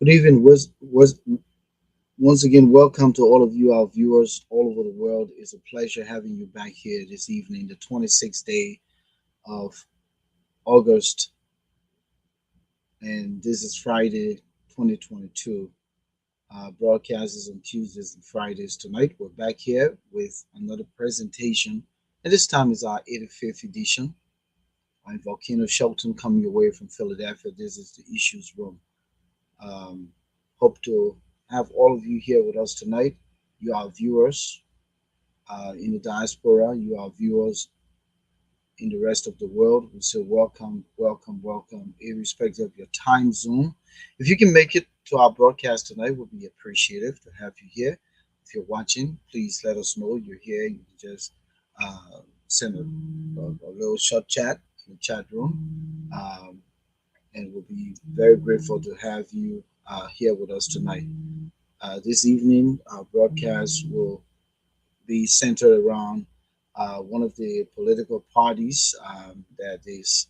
Good evening. Once again, welcome to all of you, our viewers all over the world. It's a pleasure having you back here this evening, the 26th day of August, and this is Friday, 2022. Broadcast is on Tuesdays and Fridays. Tonight, we're back here with another presentation, and this time is our 85th edition. I'm Volcano Shelton coming your way from Philadelphia. This is the Issues Room. Um, Hope to have all of you here with us tonight. You are viewers in the diaspora, you are viewers in the rest of the world. We say welcome, welcome, welcome, irrespective of your time zone. If you can make it to our broadcast tonight, we'll be appreciative to have you here. If you're watching, please let us know you're here. You can just send a little short chat in the chat room. And we'll be very grateful to have you here with us tonight. This evening, our broadcast will be centered around one of the political parties that is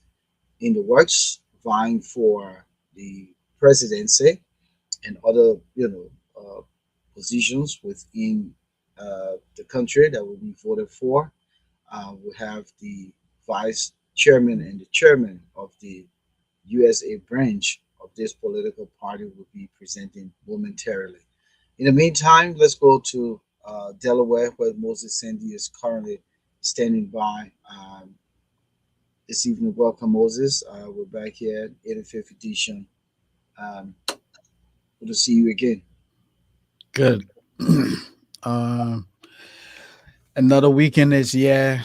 in the works, vying for the presidency and other, positions within the country that will be voted for. We have the vice chairman and the chairman of the USA branch of this political party will be presenting momentarily. In the meantime, let's go to Delaware, where Moses Sandy is currently standing by this evening. Welcome, Moses. We're back here at 85th edition. Good to see you again. Good. um, Another weekend is here.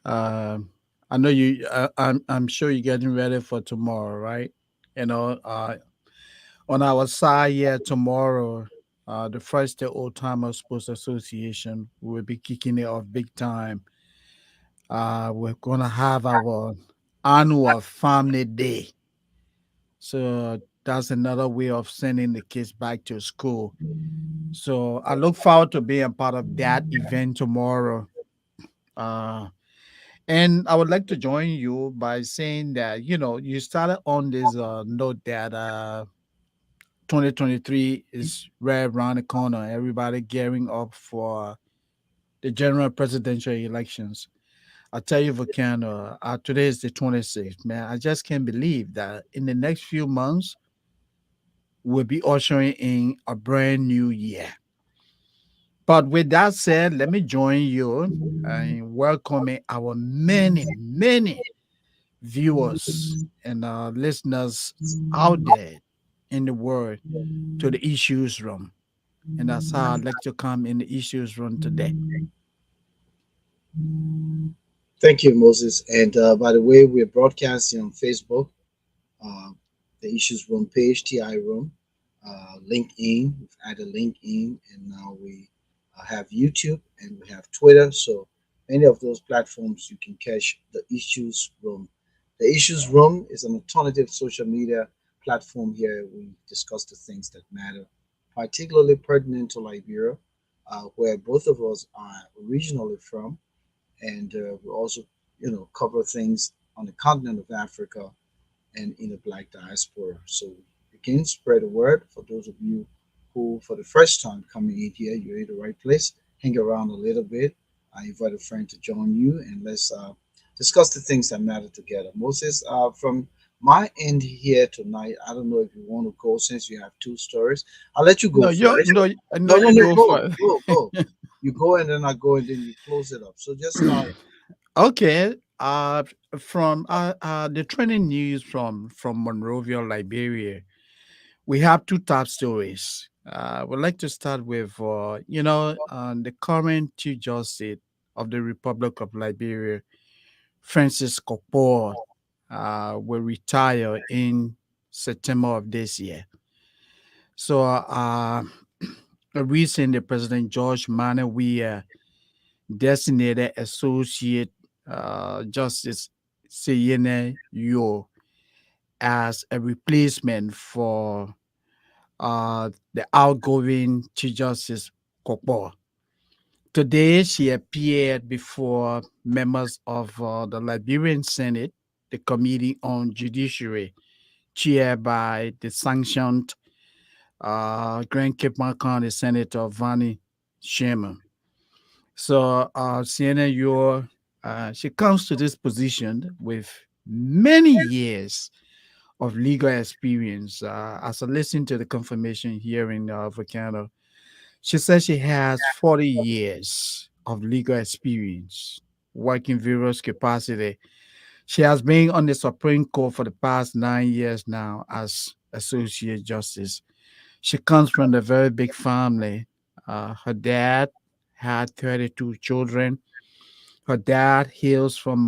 Um, I know you. I'm sure you're getting ready for tomorrow, right? You know, on our side here tomorrow, the First Day Old Timers Sports Association will be kicking it off big time. We're gonna have our annual family day, so that's another way of sending the kids back to school. So I look forward to being a part of that event tomorrow. Uh, and I would like to join you by saying that, you started on this note that 2023 is right around the corner. Everybody gearing up for the general presidential elections. I tell you, Volcano, today is the 26th, man. I just can't believe that in the next few months, we'll be ushering in a brand new year. But with that said, let me join you in welcoming our many, many viewers and listeners out there in the world to the issues room. And that's how I'd like to come in the issues room today. Thank you, Moses. And by the way, we're broadcasting on Facebook, uh, the Issues Room page, TI Room, LinkedIn. We've added LinkedIn, and now we have YouTube and we have Twitter. So any of those platforms, you can catch the Issues Room. The Issues Room is an alternative social media platform here. We discuss the things that matter, particularly pertinent to Liberia, where both of us are originally from, and we also, cover things on the continent of Africa and in the Black diaspora. So again, spread the word for those of you who, for the first time coming in here, you're in the right place. Hang around a little bit. I invite a friend to join you, and let's discuss the things that matter together. Moses, from my end here tonight, I don't know if you want to go since you have two stories. I'll let you go No, you first. no, No, no, you no, go go, for go, go. You go and then I go and then you close it up. So just start. Okay. From the trending news from Monrovia, Liberia, we have two top stories. We'd like to start with, the current Chief Justice of the Republic of Liberia, Francis Kopor, will retire in September of this year. So, recently, President George Manawe designated Associate Justice Seyene Yo as a replacement for the outgoing Chief Justice Kopor. Today, she appeared before members of the Liberian Senate, the Committee on Judiciary, chaired by the sanctioned Grand Cape County Senator Vonnie Sherman. So, Sienna, she comes to this position with many years of legal experience. As I listened to the confirmation here in Volcano, she says she has 40 years of legal experience working various capacity. She has been on the Supreme Court for the past 9 years now as Associate Justice. She comes from a very big family. Her dad had 32 children. Her dad hails from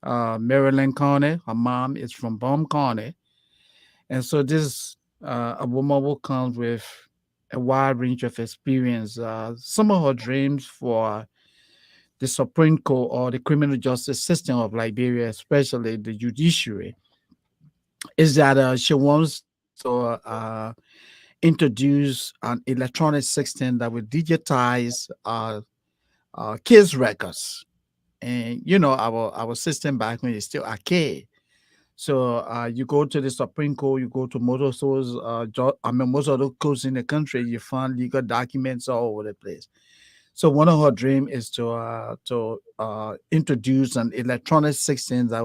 Maryland County. Her mom is from Baum County. And so this a woman who comes with a wide range of experience. Some of her dreams for the Supreme Court or the criminal justice system of Liberia, especially the judiciary, is that she wants to introduce an electronic system that will digitize case records. And our system back when it's still archaic. So you go to the Supreme Court, you go to most of those, most of those courts in the country, you find legal documents all over the place. So one of her dreams is to introduce an electronic system that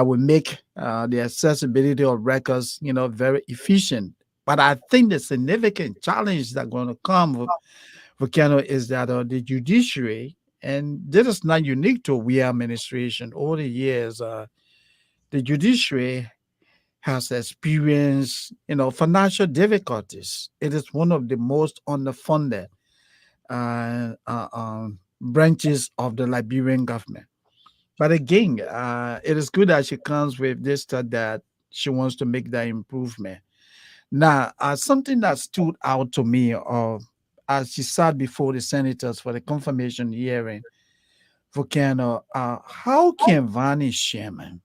will make the accessibility of records, very efficient. But I think the significant challenge that's going to come with Volcano is that the judiciary, and this is not unique to we administration. Over the years, the judiciary has experienced, financial difficulties. It is one of the most underfunded branches of the Liberian government. But again, it is good that she comes with this that she wants to make that improvement. Now, something that stood out to me, as she sat before the senators for the confirmation hearing, Volcano, how can Vani Sherman,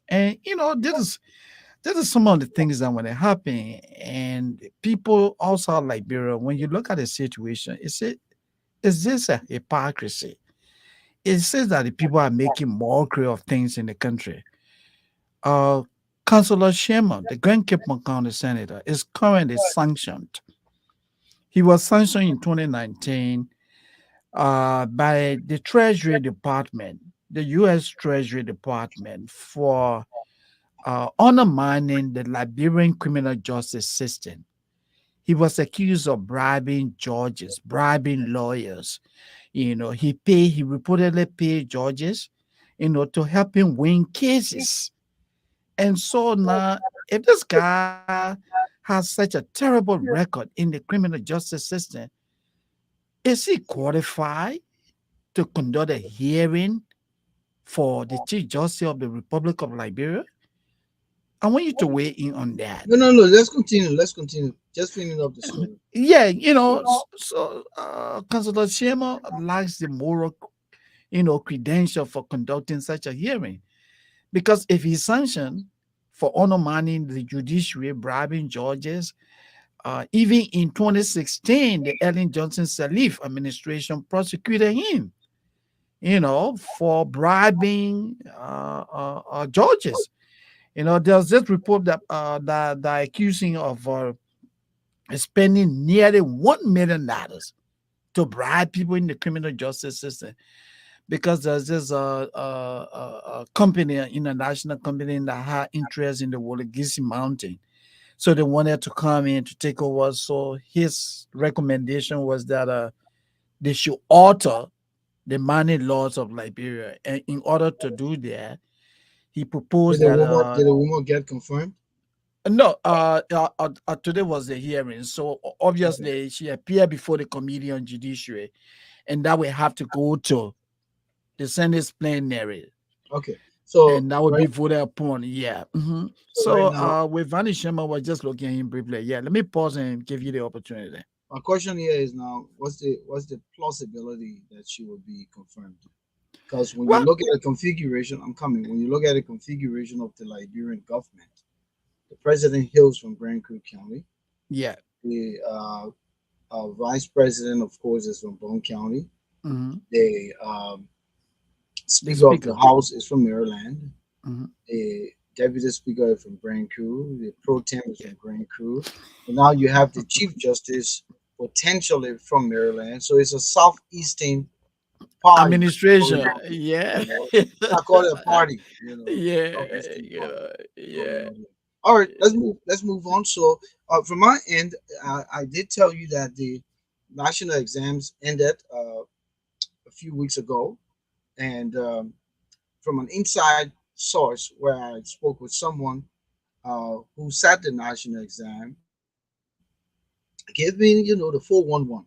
and this is some of the things that when it happen, and people outside Liberia, when you look at the situation, is this a hypocrisy? It says that the people are making mockery of things in the country. Uh, Councillor Sherman, the Grand Cape County Senator, is currently sanctioned. He was sanctioned in 2019 by the Treasury Department, the U.S. Treasury Department, for undermining the Liberian criminal justice system. He was accused of bribing judges, bribing lawyers. He reportedly paid judges, to help him win cases. And so now, if this guy has such a terrible record in the criminal justice system, is he qualified to conduct a hearing for the Chief Justice of the Republic of Liberia? I want you to weigh in on that. No, no, no. Let's continue. Let's continue. Just finishing up the story. Yeah, so Councilor Shema lacks the moral, credential for conducting such a hearing. Because if he's sanctioned for undermining the judiciary, bribing judges, even in 2016, the Ellen Johnson Sirleaf administration prosecuted him, for bribing judges. There's this report that accusing of spending nearly $1 million to bribe people in the criminal justice system, because there's this company, an international company that had interest in the Wolagisi Mountain. So they wanted to come in to take over. So his recommendation was that they should alter the mining laws of Liberia. And in order to do that, he proposed that Did the woman get confirmed? no, today was the hearing. So Okay. obviously she appeared before the Committee on Judiciary, and that will have to go to the Senate's plenary, Okay. So and that would be voted upon. Yeah. right So now, with Vani Sherman, we're just looking at him briefly. Yeah, let me pause and give you the opportunity. my question here is now, what's the plausibility that she will be confirmed? Because when you Well, look at the configuration, I'm coming. When you look at the configuration of the Liberian government, the president hails from Grand Creek County. yeah. The vice president, of course, is from Bone County. hmm The The speaker of the speaker. house is from Maryland. hmm Deputy Speaker is from Grand Crew, the Pro Tem is from Grand Crew, and now you have the Chief Justice potentially from Maryland. So it's a southeastern party going Administration. on here. Yeah. I call it a party, Yeah. southeastern party Yeah. going Yeah. on here. All right, let's move on. So from my end, I did tell you that the national exams ended a few weeks ago, and from an inside source where I spoke with someone who sat the national exam, gave me, the 411.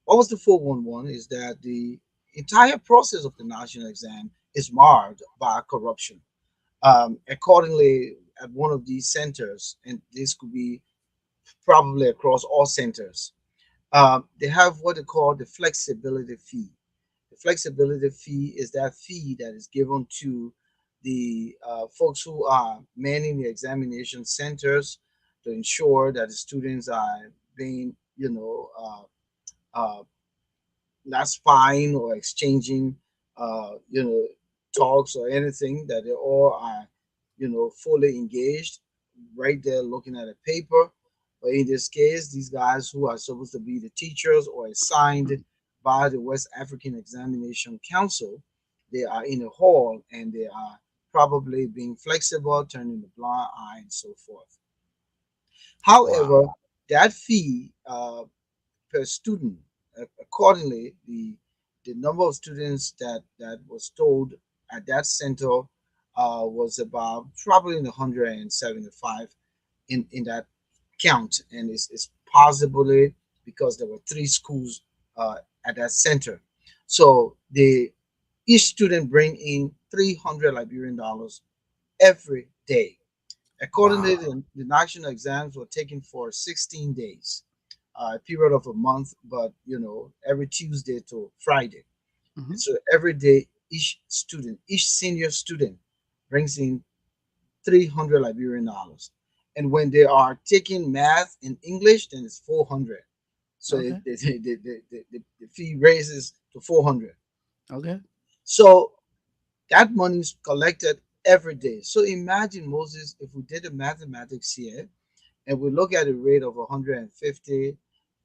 What was the 411 is that the entire process of the national exam is marred by corruption. Accordingly, at one of these centers, and this could be probably across all centers, they have what they call the flexibility fee. The flexibility fee is that fee that is given to the folks who are manning the examination centers to ensure that the students are being, uh, not spying or exchanging, talks or anything, that they all are, fully engaged right there looking at a paper. But in this case, these guys who are supposed to be the teachers or assigned by the West African Examination Council, they are in a hall and they are probably being flexible, turning the blind eye, and so forth. Wow. However, that fee per student. Accordingly, the number of students that was told at that center was about probably in the 175 in that count, and it's possibly because there were three schools at that center. So the each student bring in $300 every day. Accordingly, Wow. the national exams were taken for 16 days, a period of a month, but every Tuesday to Friday. And Mhm. so every day, each senior student brings in $300. And when they are taking math and English, then it's 400. So Okay. the fee raises to 400. Okay. So that money is collected every day. So imagine, Moses, if we did the mathematics here and we look at a rate of 150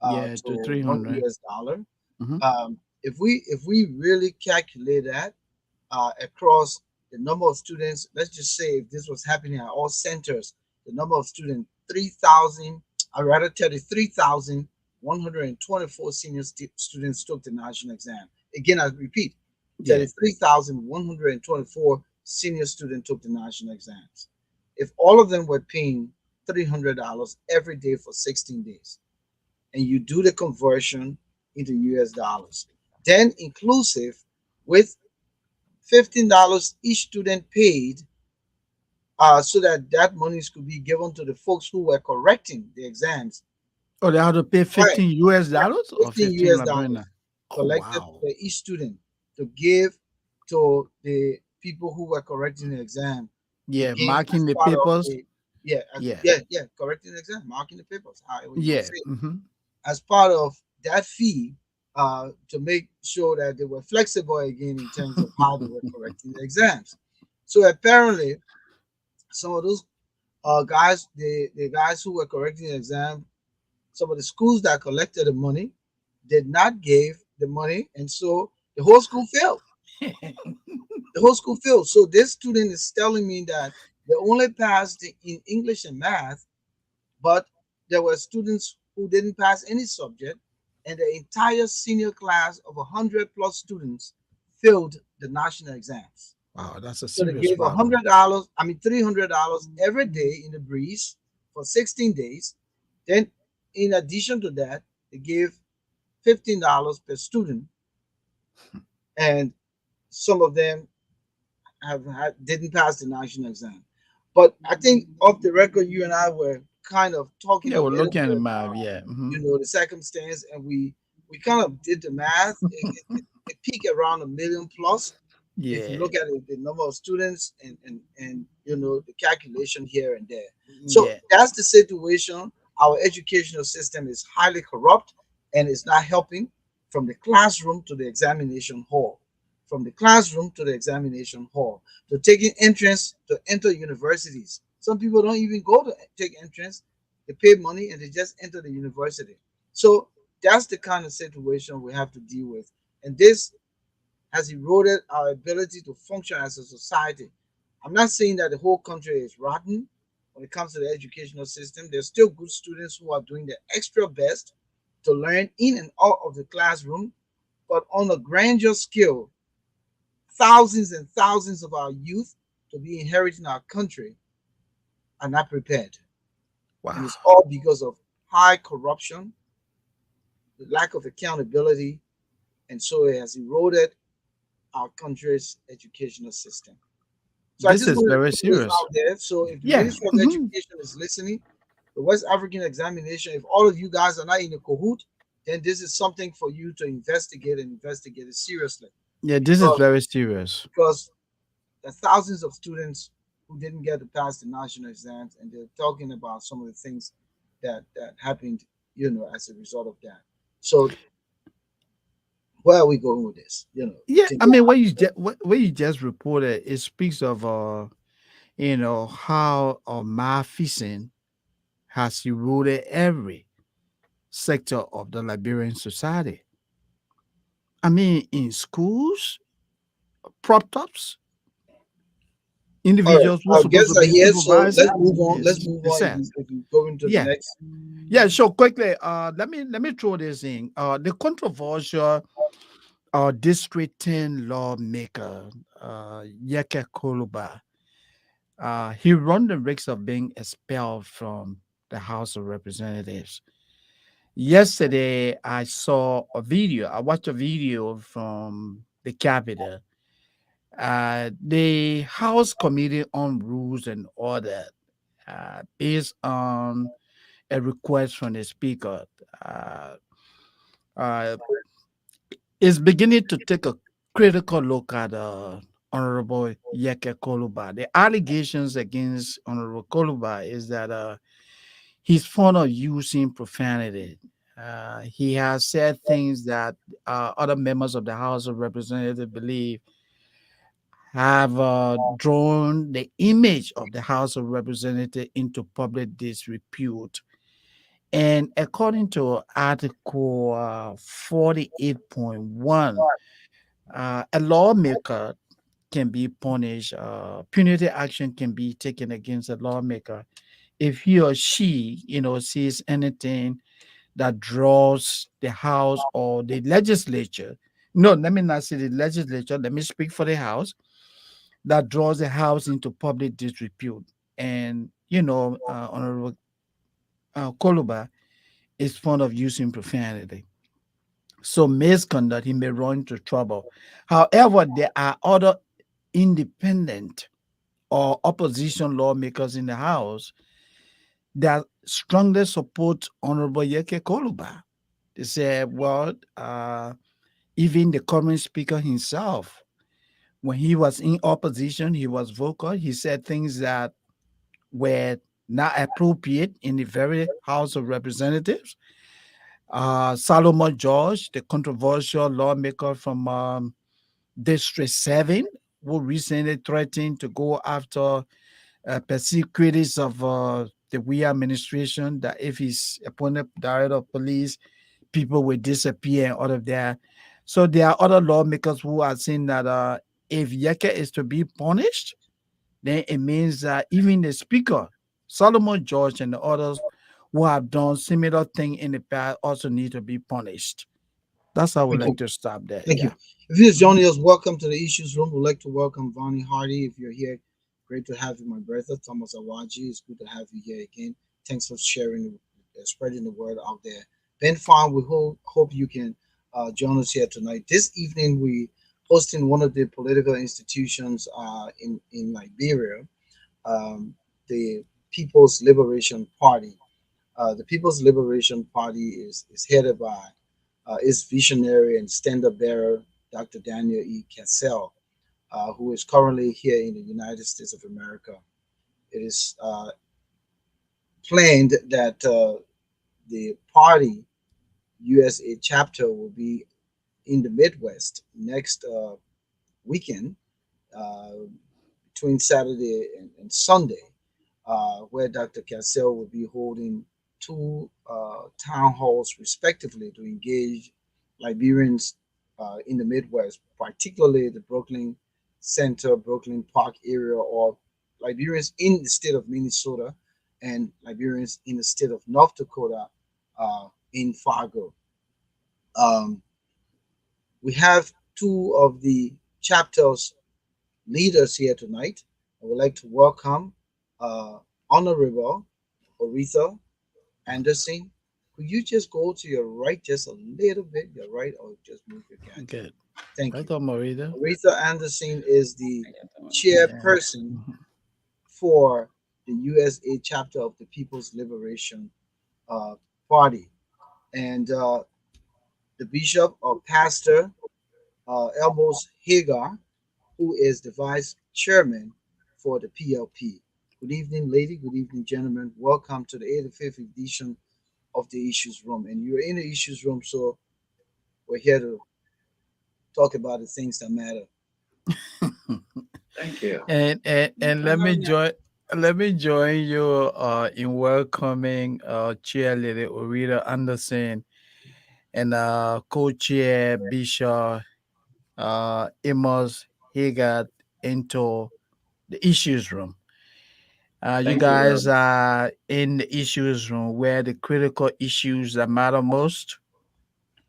Yeah, to to one 300. US dollar, Mhm. if we really calculate that across the number of students, let's just say if this was happening at all centers, the number of students 3,000, I rather tell you 3,124 senior students took the national exam. Again, I repeat, Yeah. 33,124 senior students took the national exams. If all of them were paying $300 every day for 16 days, and you do the conversion into US dollars, then inclusive with $15 each student paid, so that that monies could be given to the folks who were correcting the exams. Oh, they have to pay Right, 15 US dollars or 15 15 US Liberian? dollars Oh, collected wow. per each student to give to the people who were correcting the exam. Yeah, Again, marking as the part of papers. the, yeah, Yeah. correcting the exam, marking the papers, however you would Yeah. say it, Mhm. as part of that fee, to make sure that they were flexible again in terms of how they were correcting the exams. So apparently, some of those guys, the guys who were correcting the exam, some of the schools that collected the money did not give the money, and so the whole school failed. The whole school failed. So this student is telling me that they only passed in English and math, but there were students who didn't pass any subject, and the entire senior class of 100 plus students failed the national exams. Wow, that's a So they serious gave problem. $100, I mean $300 every day in the breeze for 16 days. Then, in addition to that, they gave $15 per student, and some of them didn't pass the national exam. But I think off the record, you and I were kind of talking Yeah, a we're little looking at bit the map. about, Yeah. Mhm. the circumstance, and we kind of did the math. It peaked around a million plus if you Yeah. look at it, the number of students and the calculation here and there. So Yeah. that's the situation. Our educational system is highly corrupt and it's not helping from the classroom to the examination hall. from the classroom to the examination hall, to taking entrance to enter universities. Some people don't even go to take entrance. They pay money and they just enter the university. So that's the kind of situation we have to deal with. And this has eroded our ability to function as a society. I'm not saying that the whole country is rotten when it comes to the educational system. There's still good students who are doing their extra best to learn in and out of the classroom, but on a grander scale, thousands and thousands of our youth to be inheriting our country are not prepared. And Wow. it's all because of high corruption, the lack of accountability, and so it has eroded our country's educational system. So I This just is wanted to very put this serious. out there. So if the Yeah. Ministry of Education is listening, the West African examination, if all of you guys are not in a cahoot, then this is something for you to investigate and investigate it seriously. Yeah, this is Because very serious. because there are thousands of students who didn't get to pass the national exams, and they're talking about some of the things that happened, as a result of that. So where are we going with this? Yeah, To I mean, what you just reported, it speaks of how malfeasance has eroded every sector of the Liberian society. I mean, in schools, prop ups, All right, individuals who are our supposed guests to are be here, so let's supervisor move on. Let's is move on. If said. you go into the Yeah. next. Yeah, so quickly, let me throw this in. The controversial District 10 lawmaker, Yeke Koluba, he run the risk of being expelled from the House of Representatives. Yesterday, I saw a video. I watched a video from the Capitol. The House Committee on Rules and Order, based on a request from the Speaker, uh, uh, is beginning to take a critical look at Honorable Yeke Koluba. The allegations against Honorable Koluba is that he's fond of using profanity. He has said things that other members of the House of Representatives believe have drawn the image of the House of Representatives into public disrepute. And according to Article 48.1, a lawmaker can be punished, punitive action can be taken against a lawmaker if he or she, sees anything that draws the House or the legislature. No, let me not say the legislature, let me speak for the House, that draws the House into public disrepute. And, Honorable Koluba is fond of using profanity. So misconduct, he may run into trouble. However, there are other independent or opposition lawmakers in the House that strongly support Honorable Yeke Koluba. They say, well, even the current speaker himself, when he was in opposition, he was vocal. He said things that were not appropriate in the very House of Representatives. Solomon George, the controversial lawmaker from District 7, who recently threatened to go after perceived critics of the we administration, that if he's appointed director of police, people will disappear and all of that. So there are other lawmakers who are saying that if Yeke is to be punished, then it means that even the speaker, Solomon George, and the others who have done similar thing in the past also need to be punished. That's how I would Thank like you. to stop there. Thank you. Yeah. If you're just Mhm. joining us, welcome to the Issues Room. We'd like to welcome Vonnie Hardy. If you're here, great to have you, my brother. Thomas Awaji, it's good to have you here again. Thanks for sharing, spreading the word out there. Ben Farm, we hope you can join us here tonight. This evening, we hosting one of the political institutions in Liberia, um, the People's Liberation Party. The People's Liberation Party is headed by its visionary and standard bearer, Dr. Daniel E. Cassell, who is currently here in the United States of America. It is planned that the party USA chapter will be in the Midwest next weekend, uh, between Saturday and Sunday, where Dr. Cassell will be holding two town halls respectively to engage Liberians in the Midwest, particularly the Brooklyn Center, Brooklyn Park area, or Liberians in the state of Minnesota and Liberians in the state of North Dakota in Fargo. Um, we have two of the chapters leaders here tonight. I would like to welcome uh, Honorable Oretha Anderson. Could you just go to your right just a little bit, your right, or just move your gadget? Good. Thank you. Welcome, Marita. Oretha Anderson is the Yeah. chairperson for the USA chapter of the People's Liberation uh, Party. And the bishop or pastor, Elmos Heagar, who is the vice chairman for the PLP. Good evening, lady. Good evening, gentlemen. Welcome to the 85th edition of the Issues Room. And you're in the Issues Room, so we're here to talk about the things that matter. Thank you. And let me join you in welcoming cheerleader Orita Anderson and co-chair Bishop Amos Heagar into the issues room. You Thank you very guys much. are in the issues room where the critical issues that matter most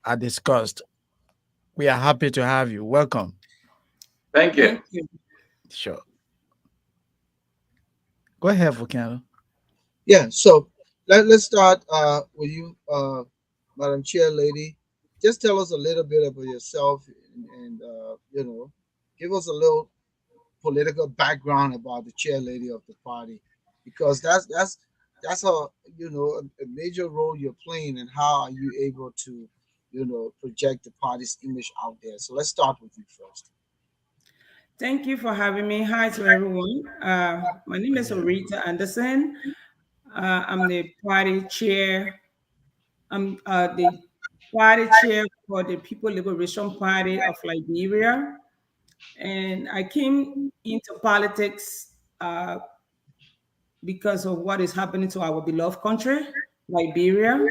are discussed. We are happy to have you. Welcome. Thank you. Thank you. Sure. Go ahead, Volcano. Yeah, so let's start with you, Madam Chair Lady. Just tell us a little bit about yourself and give us a little political background about the chair lady of the party, because that's a major role you're playing, and how are you able to project the party's image out there. So let's start with you first. Thank you for having me. Hi to everyone. My name is Yeah. Oretha Anderson. I'm the party chair. I'm the party chair for the People Liberation Party of Liberia. And I came into politics because of what is happening to our beloved country, Liberia.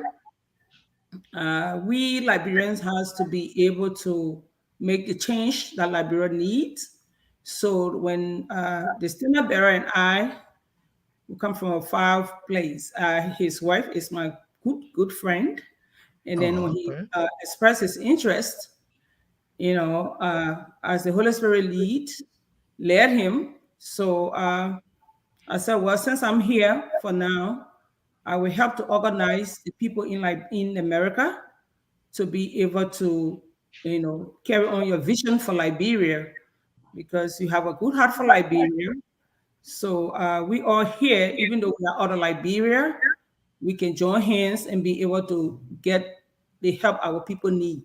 We Liberians has to be able to make the change that Liberia needs. So when the standard bearer and I, we come from a far place. His wife is my good friend, and then when Oh, he okay. expressed his interest, as the Holy Spirit led him. So I said, well, since I'm here for now, I will help to organize the people in America to be able to, carry on your vision for Liberia, because you have a good heart for Liberia. So we are here, even though we are out of Liberia, we can join hands and be able to get the help our people need.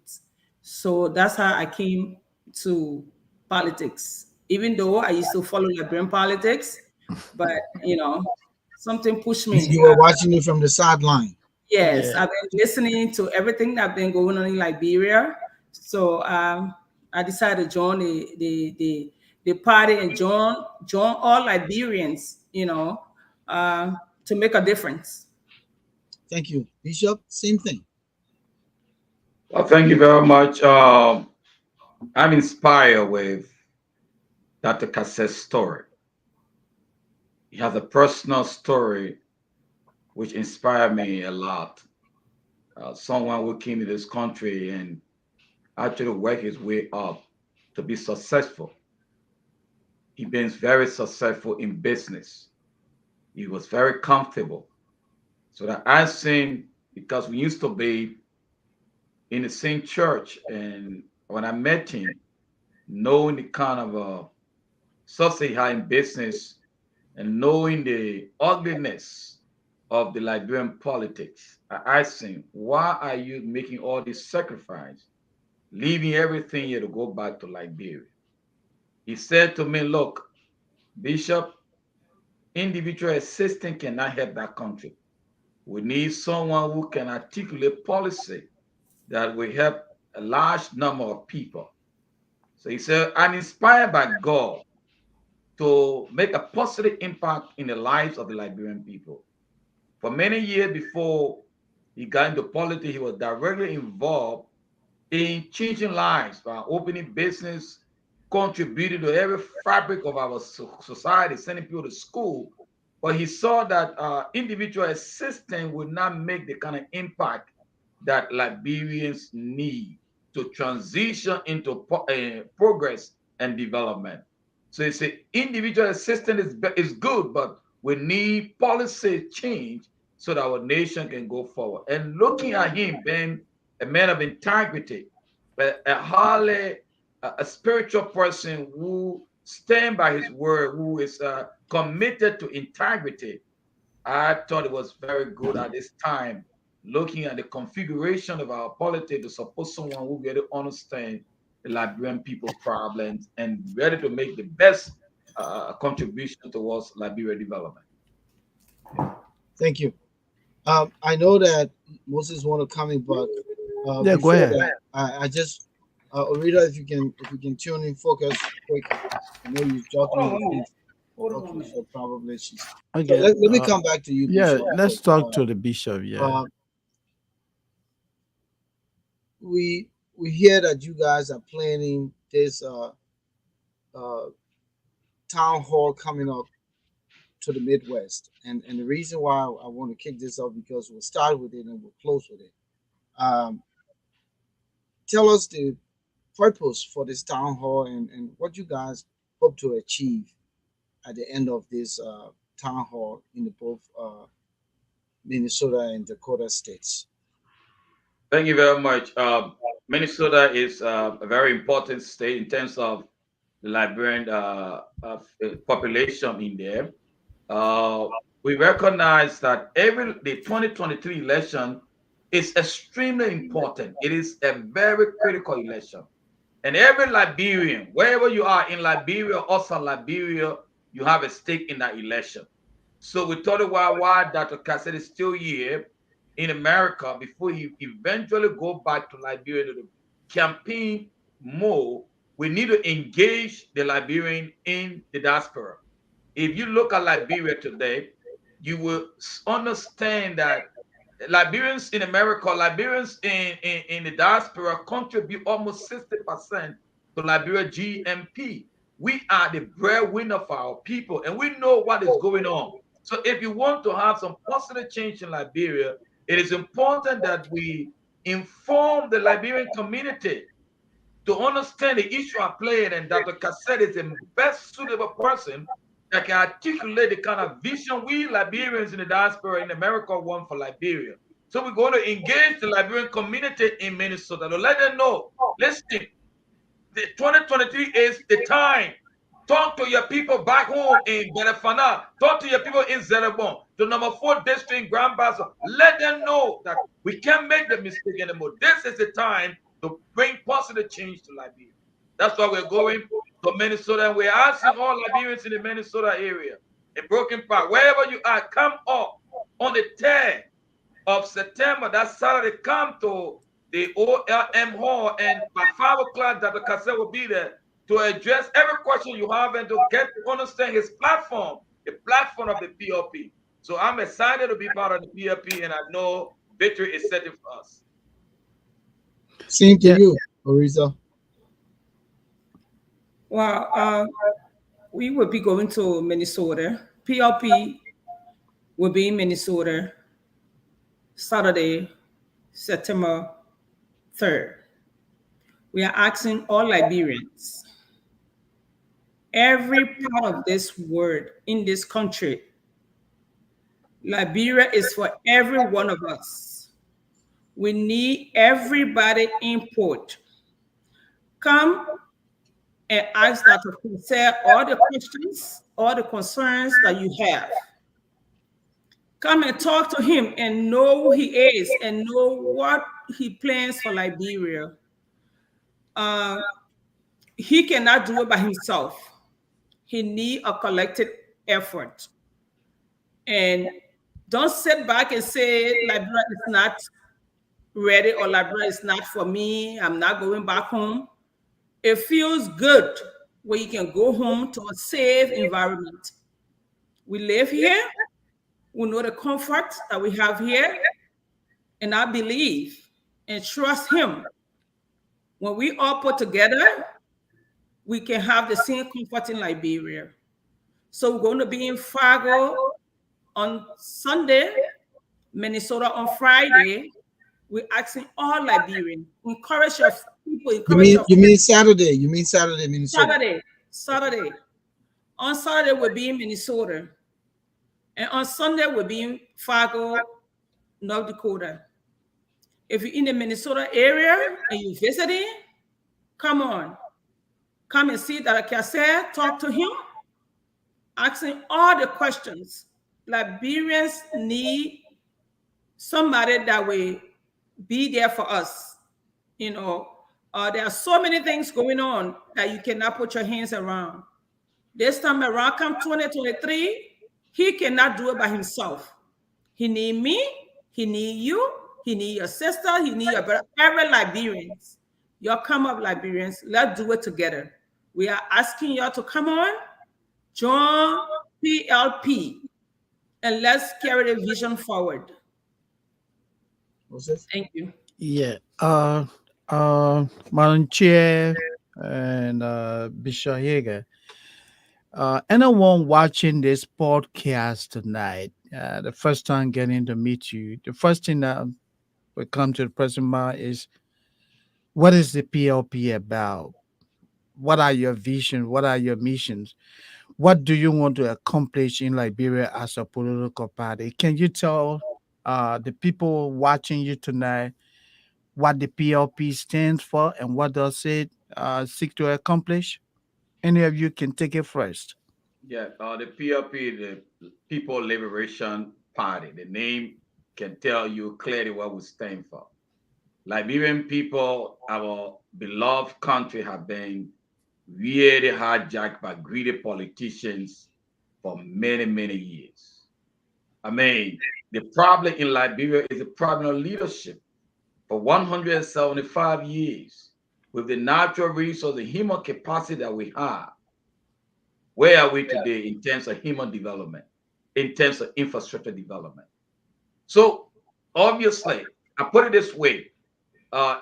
So that's how I came to politics. Even though I used to follow Liberian politics, but something pushed You, me. you were watching it from the sideline. Yes, Yeah. I've been listening to everything that's been going on in Liberia. So I decided to join the party and join all Liberians, to make a difference. Thank you, Bishop. Same thing. Well, thank you very much. I'm inspired with Dr. Cassell's story. He has a personal story which inspired me a lot. Someone who came to this country and actually worked his way up to be successful. He been very successful in business. He was very comfortable. So that I seen, because we used to be in the same church, and when I met him, knowing the kind of success he had in business and knowing the ugliness of the Liberian politics, I asked him, why are you making all this sacrifice, leaving everything here to go back to Liberia? He said to me, look, Bishop, individual assistance cannot help that country. We need someone who can articulate policy that will help a large number of people. So he said, I'm inspired by God to make a positive impact in the lives of the Liberian people. For many years before he got into politics, he was directly involved in changing lives by opening business, contributing to every fabric of our society, sending people to school. But he saw that individual assistance would not make the kind of impact that Liberians need to transition into progress and development. So he said individual assistance is good, but we need policy change so that our nation can go forward. And looking at him being a man of integrity, a highly a spiritual person who stand by his word, who is committed to integrity, I thought it was very good at this time, looking at the configuration of our politics to support someone who really understand the Liberian people problems and ready to make the best contribution towards Liberia development. Thank you. I know that Moses want to comment, but Yeah, go before ahead. that, I just Oretha, if you can tune in, focus quick. I know you're Hold talking on with 1 minute. things. Hold on 1 Okay, minute. so probably she's. So Okay. let me come back to you, Yeah, Bishop. let's talk to the bishop. Yeah. Uh, we hear that you guys are planning this uh, town hall coming up to the Midwest, and the reason why I want to kick this off because we'll start with it and we'll close with it. Um, tell us the purpose for this town hall and what you guys hope to achieve at the end of this town hall in the both Minnesota and Dakota states. Thank you very much. Minnesota is a very important state in terms of the Liberian population in there. Uh, we recognize that the 2023 election is extremely important. It is a very critical election. And every Liberian, wherever you are in Liberia, also Liberia, you have a stake in that election. So we thought about why Dr. Cassell is still here in America before he eventually go back to Liberia to campaign more. We need to engage the Liberian in the diaspora. If you look at Liberia today, you will understand that Liberians in America, Liberians in the diaspora contribute almost 60% to Liberia GMP. We are the breadwinner for our people, and we know what is going on. So if you want to have some positive change in Liberia, it is important that we inform the Liberian community to understand the issue at play, and Dr. Cassette is the best suitable person that can articulate the kind of vision we Liberians in the diaspora in America want for Liberia. So we're going to engage the Liberian community in Minnesota to let them know, listen, the 2023 is the time. Talk to your people back home in Benefana. Talk to your people in Zerebon, the number 4 district in Grand Bassa. Let them know that we can't make the mistake anymore. This is the time to bring positive change to Liberia. That's why we're going to Minnesota, and we're asking all Liberians in the Minnesota area, in Broken Park, wherever you are, come up on the 10th of September. That Saturday, come to the OLM Hall, and by 5 o'clock, Dr. Cassell will be there to address every question you have and to get to understand his platform, the platform of the PLP. So I'm excited to be part of the PLP, and I know victory is set for us. Same to you, Oretha. Well, we will be going to Minnesota. PLP will be in Minnesota Saturday, September 3rd. We are asking all Liberians, every part of this world in this country, Liberia is for every one of us. We need everybody input. Come and ask Dr. Cassell all the questions, all the concerns that you have. Come and talk to him and know who he is and know what he plans for Liberia. Uh, he cannot do it by himself. He needs a collective effort. And don't sit back and say Liberia is not ready or Liberia is not for me. I'm not going back home. It feels good when you can go home to a safe environment. We live here, we know the comfort that we have here, and I believe and trust Him. When we all put together, we can have the same comfort in Liberia. So we're going to be in Fargo on Sunday, Minnesota on Friday. We're asking all Liberians, encourage your people, encourage your You mean friends. Saturday? You mean Saturday, Minnesota? Saturday. On Saturday, we'll be in Minnesota. And on Sunday, we'll be in Fargo, North Dakota. If you're in the Minnesota area and you're visiting, come on. Come and see Dr. Cassell, talk to him, asking all the questions. Liberians need somebody that will be there for us. You know, there are so many things going on that you cannot put your hands around. This time around, come 2023, he cannot do it by himself. He need me, he need you, he need your sister, he need your brother, every Liberians. Y'all come up, Liberians, let's do it together. We are asking y'all to come on, join PLP, and let's carry the vision forward. What's this? Thank you. Yeah. Madam Chair and Bishop Heagar. Anyone watching this podcast tonight, the first time getting to meet you, the first thing that will come to the present mind is, what is the PLP about? What are your visions? What are your missions? What do you want to accomplish in Liberia as a political party? Can you tell the people watching you tonight what the PLP stands for and what does it seek to accomplish? Any of you can take it first. Yeah, the PLP, the People Liberation Party, the name can tell you clearly what we stand for. Liberian people, our beloved country, have been really hijacked by greedy politicians for many, many years. I mean, the problem in Liberia is a problem of leadership. For 175 years, with the natural resource, the human capacity that we have, where are we today in terms of human development, in terms of infrastructure development? So, obviously, I put it this way: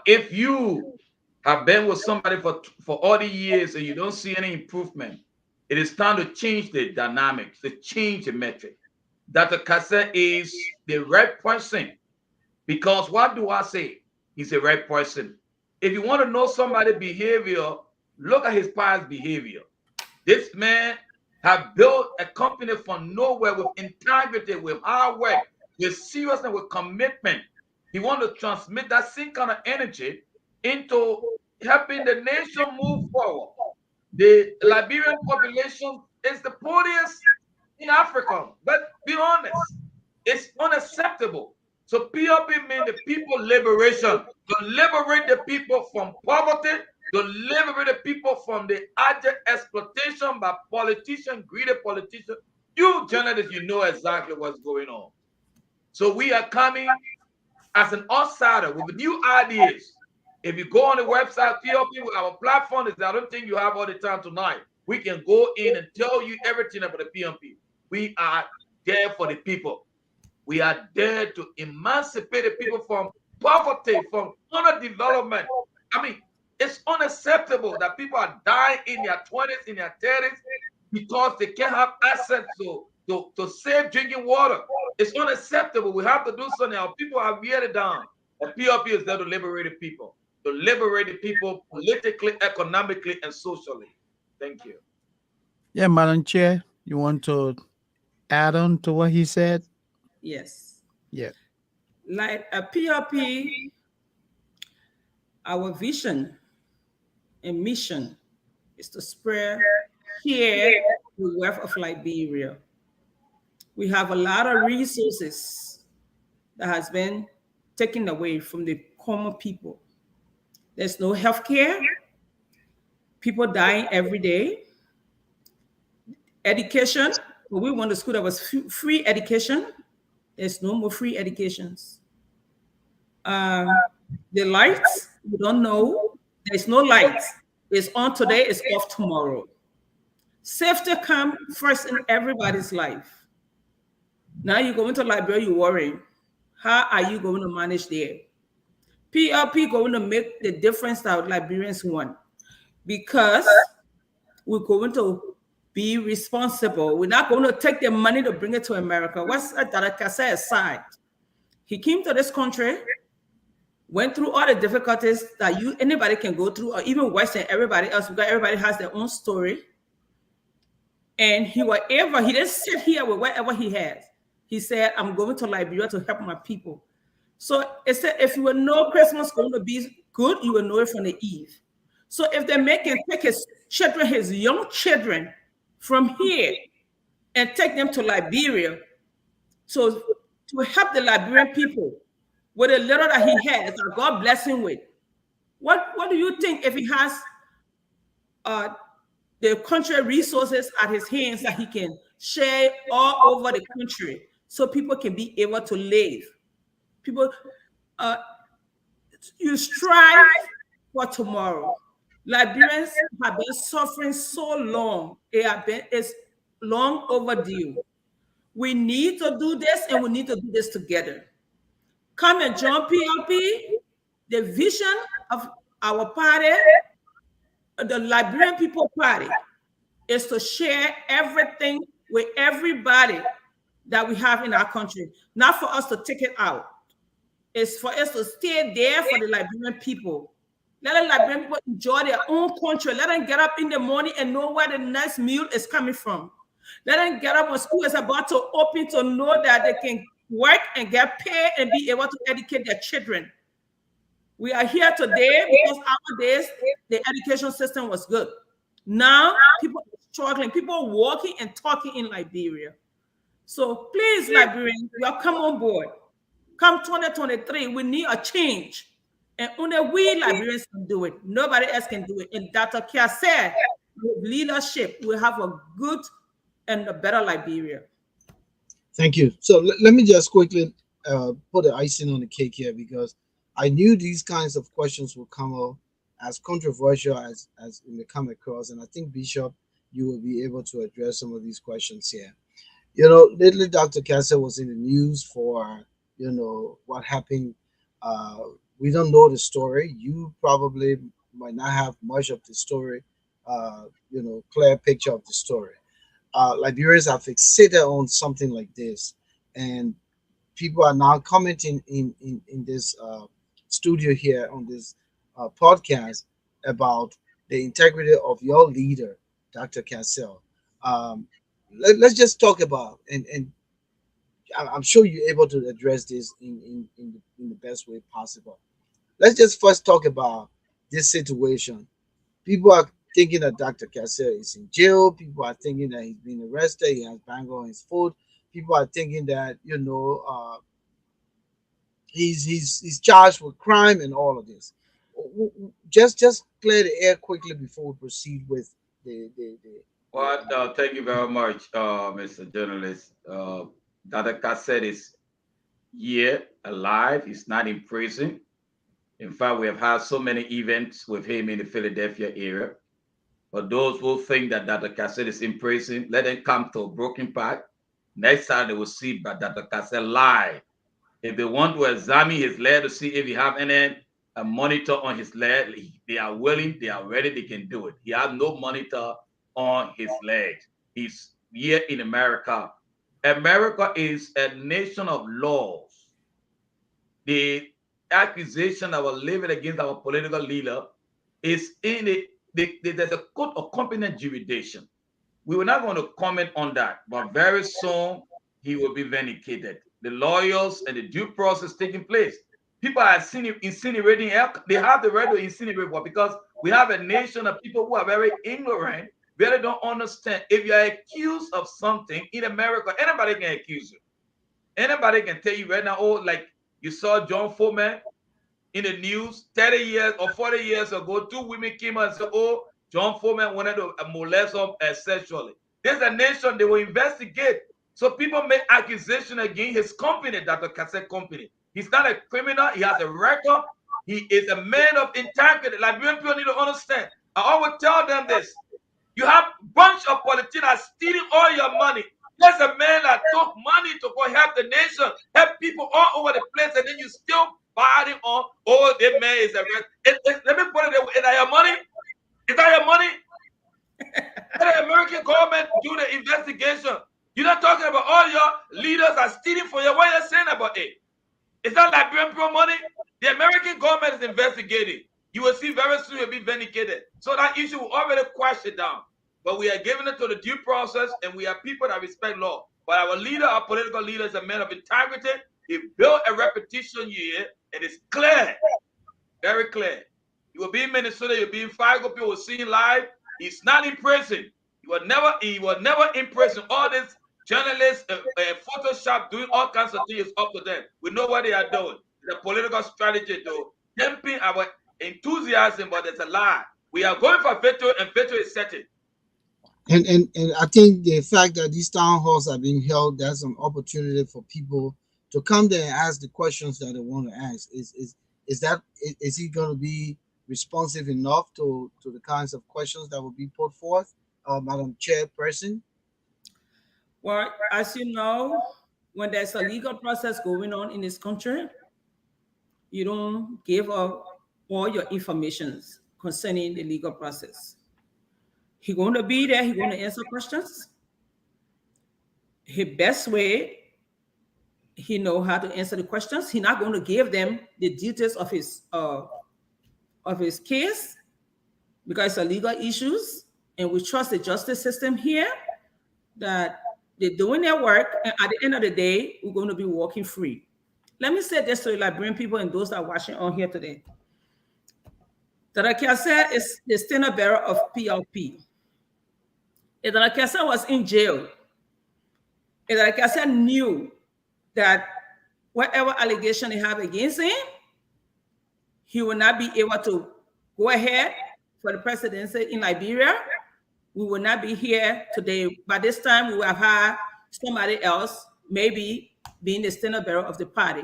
if you have been with somebody for all the years and you don't see any improvement, it is time to change the dynamics, to change the metric. Dr. Cassell is the right person, because what do I say? He's the right person. If you want to know somebody's behavior, look at his past behavior. This man have built a company from nowhere with integrity, with hard work, with seriousness, with commitment. He want to transmit that same kind of energy into helping the nation move forward. The Liberian population is the poorest in Africa, but be honest, it's unacceptable. So PLP means the people liberation, to liberate the people from poverty, to liberate the people from the abject exploitation by politicians, greedy politicians. You journalists, you know exactly what's going on. So we are coming as an outsider with new ideas. If you go on the website, PLP, our platform is, I don't think you have all the time tonight. We can go in and tell you everything about the PLP. We are there for the people. We are there to emancipate the people from poverty, from underdevelopment. I mean, it's unacceptable that people are dying in their 20s, in their 30s, because they can't have access to safe drinking water. It's unacceptable. We have to do something. Our people have weighed it down. And PLP is there to liberate the people, to liberate the people politically, economically, and socially. Thank you. Yeah, Madam Chair, you want to add on to what he said? Yes. Yeah. Like a PLP, our vision and mission is to spread, share the wealth of Liberia. We have a lot of resources that has been taken away from the common people. There's no health care, people dying every day. Education, when we went to school, there was free education. There's no more free educations. Um, the lights, we don't know. There's no lights. It's on today, it's off tomorrow. Safety come first in everybody's life. Now you go into Liberia, you worrying. How are you going to manage there? PLP going to make the difference that Liberians want because we're going to be responsible. We're not going to take the money to bring it to America. What's that Cassell aside? He came to this country, went through all the difficulties that anybody can go through, or even worse than everybody else, because everybody has their own story. And he didn't sit here with whatever he has. He said, I'm going to Liberia to help my people. So it said, if you will know Christmas going to be good, you will know it from the eve. So if they make him take his children, his young children from here and take them to Liberia, so to help the Liberian people with the little that he has, that God bless him with, what do you think if he has the country resources at his hands that he can share all over the country so people can be able to live? People, you strive for tomorrow. Liberians have been suffering so long. It's long overdue. We need to do this, and we need to do this together. Come and join PLP. The vision of our party, the Liberian People Party, is to share everything with everybody that we have in our country. Not for us to take it out. It's for us to stay there for the Liberian people. Let the Liberian people enjoy their own country. Let them get up in the morning and know where the next meal is coming from. Let them get up when school is about to open to know that they can work and get paid and be able to educate their children. We are here today because our days, the education system was good. Now, people are struggling. People are walking and talking in Liberia. So please, Liberians, you are come on board. Come 2023, we need a change. And only we Liberians can do it. Nobody else can do it. And Dr. Cassell, with leadership, will have a good and a better Liberia. Thank you. So let me just quickly put the icing on the cake here, because I knew these kinds of questions would come up as controversial as they come across. And I think, Bishop, you will be able to address some of these questions here. You know, lately Dr. Cassell was in the news for, you know, what happened. We don't know the story. You probably might not have much of the story, you know, clear picture of the story. Liberians are fixated on something like this, and people are now commenting in this studio here on this podcast about the integrity of your leader, Dr. Cassell. Let's just talk about, and I'm sure you're able to address this in the best way possible. Let's just first talk about this situation. People are thinking that Dr. Cassell is in jail. People are thinking that he's been arrested. He has bang on his foot. People are thinking that, you know, he's charged with crime and all of this. Just clear the air quickly before we proceed with the. Well, thank you very much, Mr. Journalist. Dr. Cassell is here, alive. He's not in prison. In fact, we have had so many events with him in the Philadelphia area. For those who think that Dr. Cassell is in prison, let them come to Broken Park. Next time they will see Dr. Cassell live. If they want to examine his leg to see if he have any monitor on his leg, they are willing, they are ready, they can do it. He has no monitor on his legs. He's here in America. America is a nation of laws. The accusation that was levied against our political leader is in it. There's a court of competent jurisdiction. We were not going to comment on that, but very soon he will be vindicated. The lawyers and the due process taking place. People are incinerating. They have the right to incinerate, because we have a nation of people who are very ignorant, really don't understand. If you are accused of something in America, anybody can accuse you. Anybody can tell you right now, oh, like you saw John Foreman in the news 30 years or 40 years ago, two women came out and said, oh, John Foreman wanted to molest them sexually. There's a nation, they will investigate. So people make accusation against his company, Dr. Cassell company. He's not a criminal. He has a record. He is a man of integrity. Liberian people need to understand. I always tell them this. You have a bunch of politicians stealing all your money. There's a man that took money to go help the nation, help people all over the place, and then you still fighting on, oh, that man is a let me put it, is that your money? Is that your money? Let the American government do the investigation. You're not talking about all your leaders are stealing for you. What are you saying about it? Is that Liberian pro money? The American government is investigating. You will see very soon it will be vindicated. So that issue will already quash it down. But we are giving it to the due process, and we are people that respect law. But our leader, our political leader, is a man of integrity. He built a reputation here, and it's clear, very clear. You will be in Minnesota, you'll be in Fargo, people will see him live. He's not in prison. He was never in prison. All this journalists, Photoshop, doing all kinds of things up to them. We know what they are doing. The political strategy, though, damping our enthusiasm, but it's a lie. We are going for veto, and veto is setting. And I think the fact that these town halls are being held, that's an opportunity for people to come there and ask the questions that they want to ask. Is he going to be responsive enough to the kinds of questions that will be put forth, Madam Chairperson? Well, as you know, when there's a legal process going on in this country, you don't give up all your information concerning the legal process. He's going to be there. He's going to answer questions. His best way, he know how to answer the questions. He's not going to give them the details of his case because it's a legal issues, and we trust the justice system here that they're doing their work, and at the end of the day, we're going to be walking free. Let me say this to the Liberian people and those that are watching on here today. Dr. Cassell is the standard bearer of PLP. If Dr. Cassell was in jail, if Dr. Cassell knew that whatever allegation they have against him, he will not be able to go ahead for the presidency in Liberia. We will not be here today. By this time, we will have had somebody else maybe being the standard bearer of the party.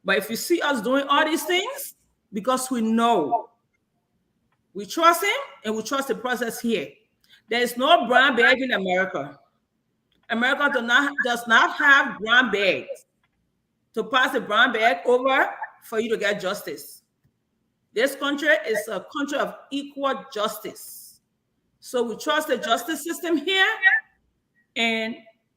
But if you see us doing all these things, because we know, we trust him and we trust the process here. There is no brown bag in America. America does not have brown bags to pass the brown bag over for you to get justice. This country is a country of equal justice. So we trust the justice system here, and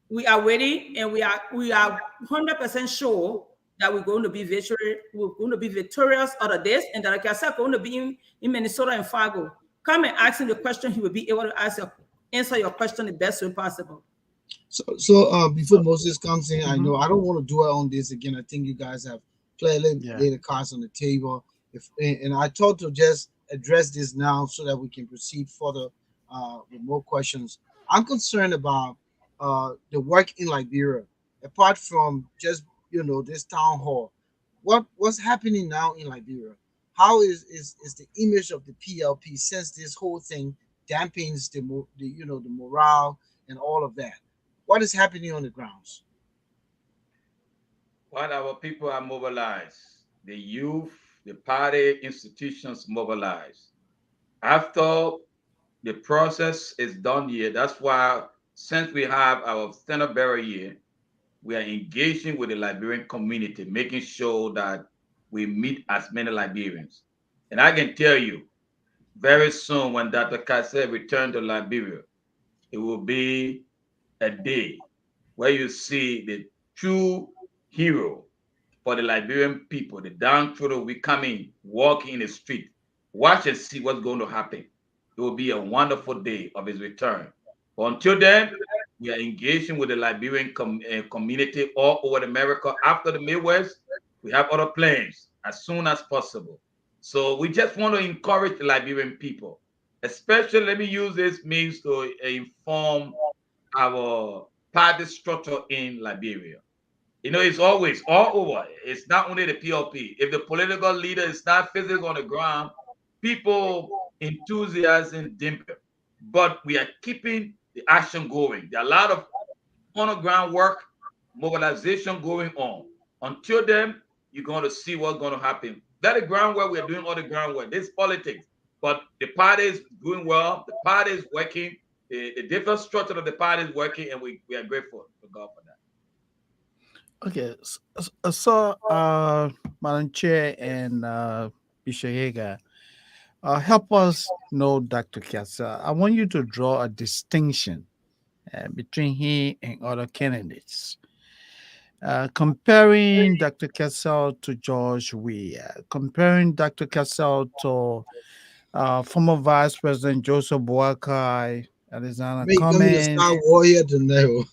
we are waiting, and we are 100% sure that we're going to be victorious out of this, and that like I said, going to be in Minnesota and Fargo. Come and ask him the question; he will be able to answer your question the best way possible. So before Moses comes in, I know I don't want to dwell on this again. I think you guys have clearly laid the cards on the table. And I thought to just address this now so that we can proceed further with more questions. I'm concerned about the work in Liberia, apart from just this town hall. What's happening now in Liberia? How is the image of the PLP since this whole thing dampens the morale and all of that? What is happening on the grounds? While our people are mobilized, the youth, the party institutions mobilized. After the process is done here, that's why since we have our standard bearer here, we are engaging with the Liberian community, making sure that we meet as many Liberians. And I can tell you, very soon when Dr. Cassell returns to Liberia, it will be a day where you see the true hero for the Liberian people, the downtrodden, we come in, walking in the street, watch and see what's going to happen. It will be a wonderful day of his return. But until then, we are engaging with the Liberian community all over America. After the Midwest, we have other plans as soon as possible. So we just want to encourage the Liberian people, especially let me use this means to inform our party structure in Liberia. It's always all over. It's not only the PLP. If the political leader is not physically on the ground, people enthusiasm dimper. But we are keeping the action going. There are a lot of on the ground work, mobilization going on. Until then, you're going to see what's going to happen. That is groundwork. We are doing all the groundwork. This is politics. but the party is doing well. The party is working. The different structure of the party is working, and we are grateful to God for that. Okay, so Madam Chair and Bishop Hager, help us know Dr. Cassell. I want you to draw a distinction between he and other candidates. Comparing Dr. Cassell to George Weah, comparing Dr. Cassell to former Vice President Joseph Boakai, Alexander Make him the Cummings. Star Warrior to know.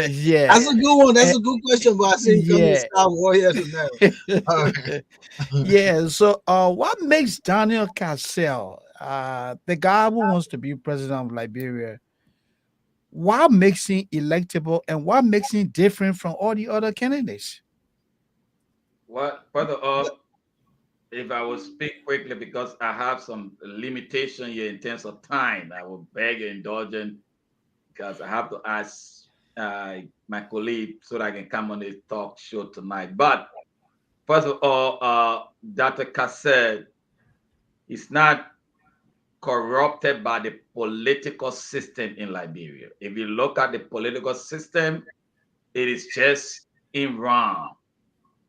Yeah. That's a good one. That's Eh, a good question, but I think come the yeah. Star Warrior to know. All right. Yeah. So, what makes Daniel Cassell, the guy who wants to be president of Liberia, what makes him electable and what makes him different from all the other candidates? What further up, if I will speak quickly because I have some limitation here in terms of time, I will beg your indulgence because I have to ask my colleague so that I can come on the talk show tonight. But first of all, Dr. Cassell is not corrupted by the political system in Liberia. If you look at the political system, it is just in wrong.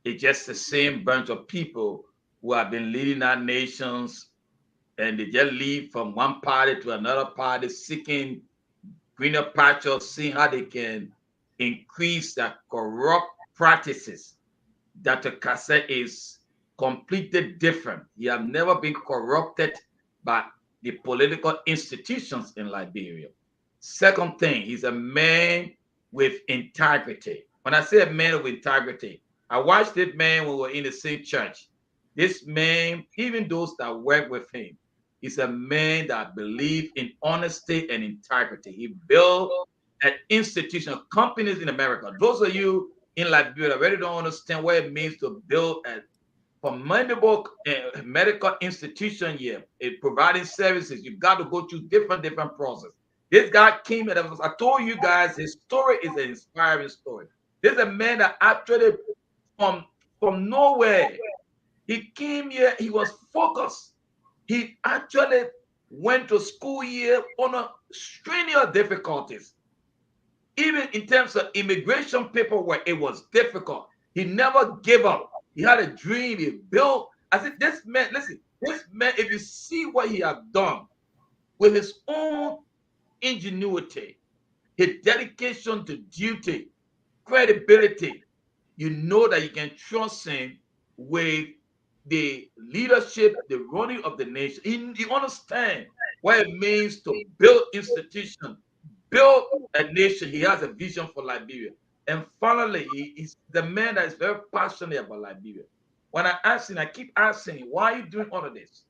It's just the same bunch of people who have been leading our nations, and they just leave from one party to another party, seeking greener pastures, seeing how they can increase their corrupt practices. Dr. Cassell is completely different. He has never been corrupted by the political institutions in Liberia. Second thing, he's a man with integrity. When I say a man with integrity, I watched this man when we were in the same church. This man, even those that work with him, is a man that believes in honesty and integrity. He built an institution, companies in America. Those of you in Liberia really don't understand what it means to build a formidable medical institution here, providing services. You've got to go through different process. This guy came and I told you guys his story is an inspiring story. This is a man that actually from nowhere, he came here, he was focused. He actually went to school here under strenuous difficulties. Even in terms of immigration paperwork, it was difficult. He never gave up. He had a dream. He built. I said, this man, listen, this man, if you see what he has done with his own ingenuity, his dedication to duty, credibility, you know that you can trust him with the leadership, the running of the nation. He understands what it means to build institutions, build a nation. He has a vision for Liberia. And finally, he's the man that is very passionate about Liberia. When I ask him, I keep asking him, why are you doing all of this?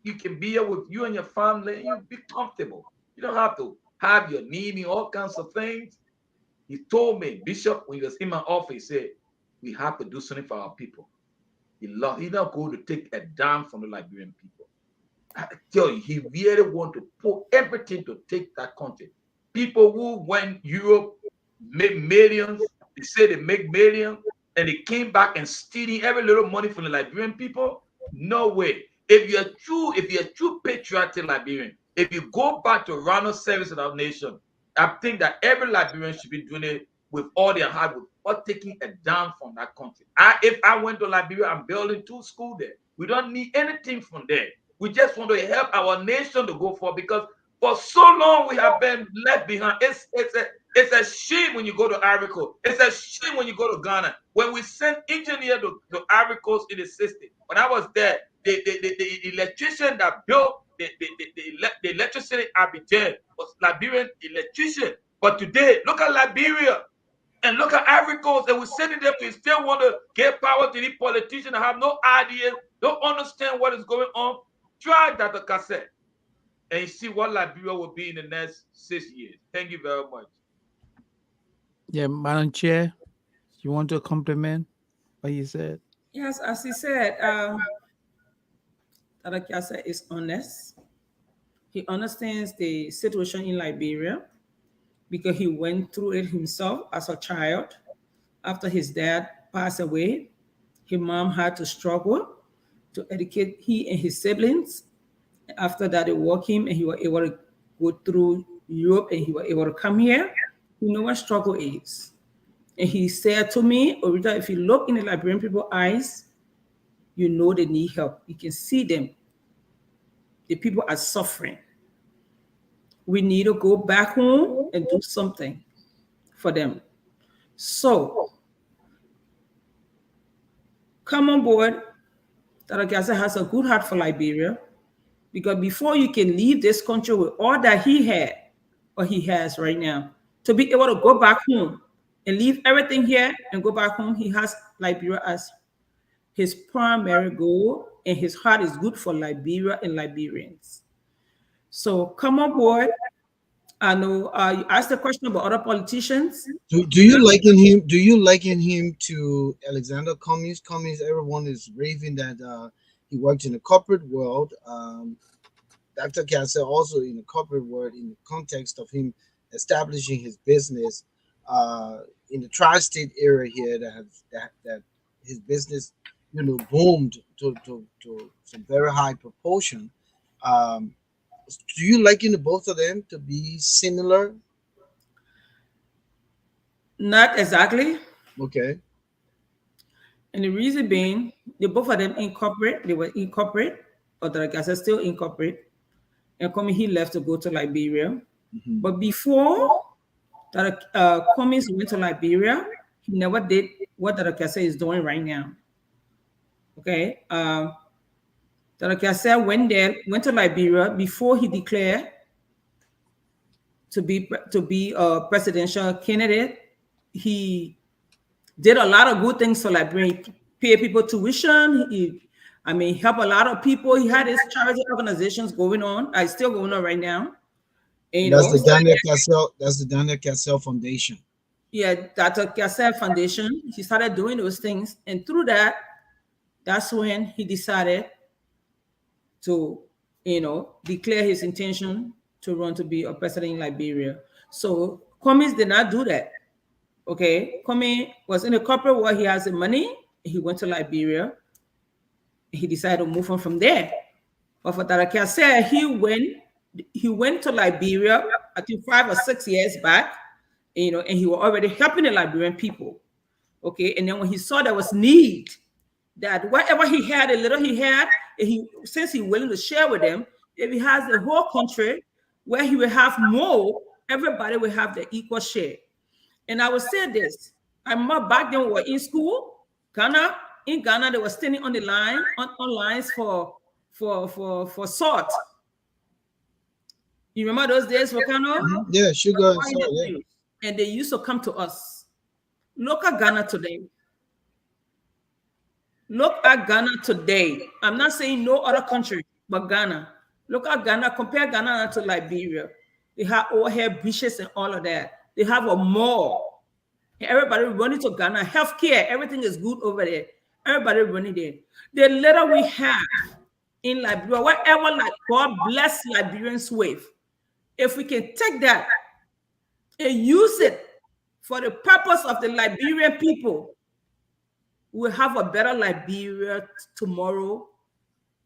You can be here with you and your family, and you be comfortable. You don't have to have your name in all kinds of things. He told me, Bishop, when he was in my office, he said, we have to do something for our people. He's not going to take a dime from the Liberian people. I tell you, he really want to put everything to take that country. People who went Europe make millions, they say they make millions, and they came back and stealing every little money from the Liberian people. No way. If you're a true patriotic Liberian, if you go back to run service in our nation, I think that every Liberian should be doing it with all their heart, without taking a dime from that country. If I went to Liberia, I'm building 2 schools there. We don't need anything from there. We just want to help our nation to go forward because for so long we have been left behind. It's a shame when you go to Ivory Coast. It's a shame when you go to Ghana. When we sent engineers to Ivory Coast in the 60s, when I was there, the electrician that built the electricity at Abidjan was Liberian electrician. But today, look at Liberia and look at Ivory Coast, and we're sending them to still want to give power to these politicians that have no idea, don't understand what is going on. Try Dr. Cassell, and you see what Liberia will be in the next 6 years. Thank you very much. Yeah, Madam Chair, you want to compliment what you said? Yes, as he said, Dr. Cassell is honest. He understands the situation in Liberia because he went through it himself as a child. After his dad passed away, his mom had to struggle to educate he and his siblings. After that, they work him, and he was able to go through Europe, and he was able to come here. You know what struggle is. And he said to me, Oretha, if you look in the Liberian people's eyes, you know they need help. You can see them. The people are suffering. We need to go back home and do something for them. So come on board. Dr. Cassell has a good heart for Liberia, because before you can leave this country with all that he had or he has right now, to be able to go back home and leave everything here and go back home, he has Liberia as his primary goal, and his heart is good for Liberia and Liberians. So come on board. I know you asked a question about other politicians. Do you liken him? Do you liken him to Alexander Cummings? Cummings, everyone is raving that he worked in the corporate world. Dr. Cassell also in the corporate world, in the context of him establishing his business in the tri-state area here, that his business, boomed to some very high proportion. Um, do you liken the both of them to be similar? Not exactly. Okay. And the reason being, they both of them incorporate. They were incorporate, or like I said, still incorporate. And Comey, he left to go to Liberia. Mhm. But before that, Cummings went to Liberia, he never did what Dr. Cassell is doing right now. Okay. Dr. Cassell went to Liberia before he declared to be a presidential candidate. He did a lot of good things for Liberia. Pay people tuition. Help a lot of people. He had his charity organizations going on. It's still going on right now. And, That's the Daniel Cassell. That's the Daniel Cassell Foundation. Yeah, Dr. Cassell Foundation. He started doing those things, and through that, that's when he decided to, declare his intention to run to be a president in Liberia. So Cummings did not do that. Okay, Cummings was in the corporate world. He has the money. He went to Liberia. He decided to move on from there. But for Dr. Cassell, he went to Liberia, I think 5 or 6 years back, and he was already helping the Liberian people. Okay, and then when he saw there was need, that whatever he had, a little he had, and since he's willing to share with them, if he has the whole country where he will have more, everybody will have the equal share. And I will say this: I remember back then we were in school, in Ghana, they were standing on the line, on lines for salt. You remember those days, Volcano? Yeah, sugar and salt. Yeah. And they used to come to us. Look at Ghana today. Look at Ghana today. I'm not saying no other country, but Ghana. Look at Ghana. Compare Ghana to Liberia. They have overhead beaches and all of that. They have a mall. Everybody running to Ghana. Healthcare, everything is good over there. Everybody running there. The little we have in Liberia, whatever God bless Liberians with, if we can take that and use it for the purpose of the Liberian people, we'll have a better Liberia tomorrow.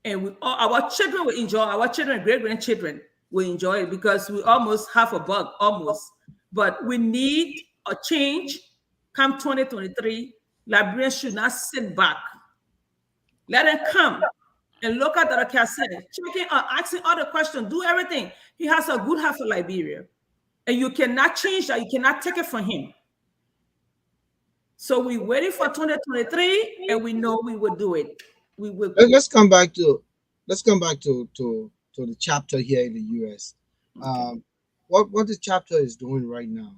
And our children will enjoy, our children, great-grandchildren will enjoy it, because we almost have a buck, almost. But we need a change come 2023. Liberians should not sit back. Let them come and look at Dr. Cassell, checking, asking all the questions, do everything. He has a good heart for Liberia. And you cannot change that. You cannot take it from him. So we waiting for 2023, and we know we will do it. We will. Let's come back to the chapter here in the U.S. Okay. What the chapter is doing right now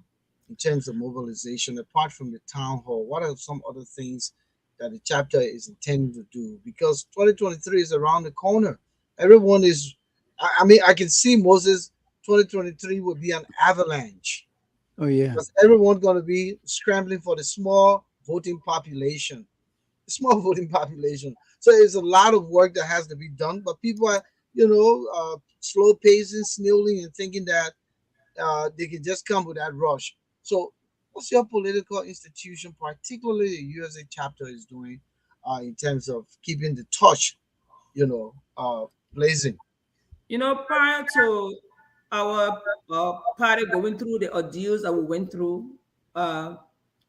in terms of mobilization, apart from the town hall, what are some other things that the chapter is intending to do? Because 2023 is around the corner. Everyone is, I can see, Moses, 2023 will be an avalanche. Oh yeah. Because everyone's going to be scrambling for the small voting population. The small voting population. So there's a lot of work that has to be done, but people are, slow pacing, snailling, and thinking that they can just come with that rush. So what's your political institution, particularly the USA chapter, is doing in terms of keeping the torch, blazing? Prior to our party going through the ordeals that we went through, uh,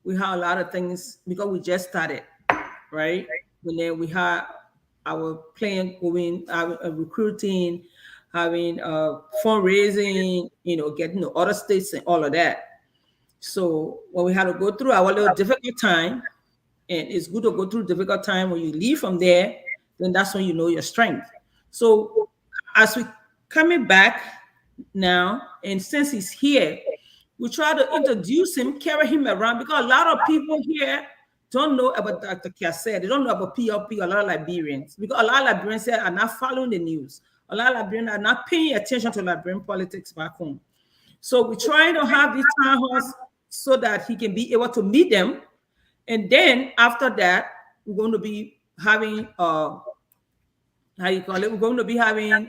we had a lot of things because we just started, right? And then we had our plan going, our recruiting, having fundraising, getting to other states and all of that. So when we had to go through our little difficult time, and it's good to go through difficult time. When you leave from there, then that's when you know your strength. So as we coming back now, and since he's here, we try to introduce him, carry him around, because a lot of people here don't know about Dr. Cassell. They don't know about PLP. A lot of Liberians, because a lot of Liberians here are not following the news. A lot of Liberians are not paying attention to Liberian politics back home. So we're trying to have these town halls so that he can be able to meet them. And then after that, we're going to be having how you call it? We're going to be having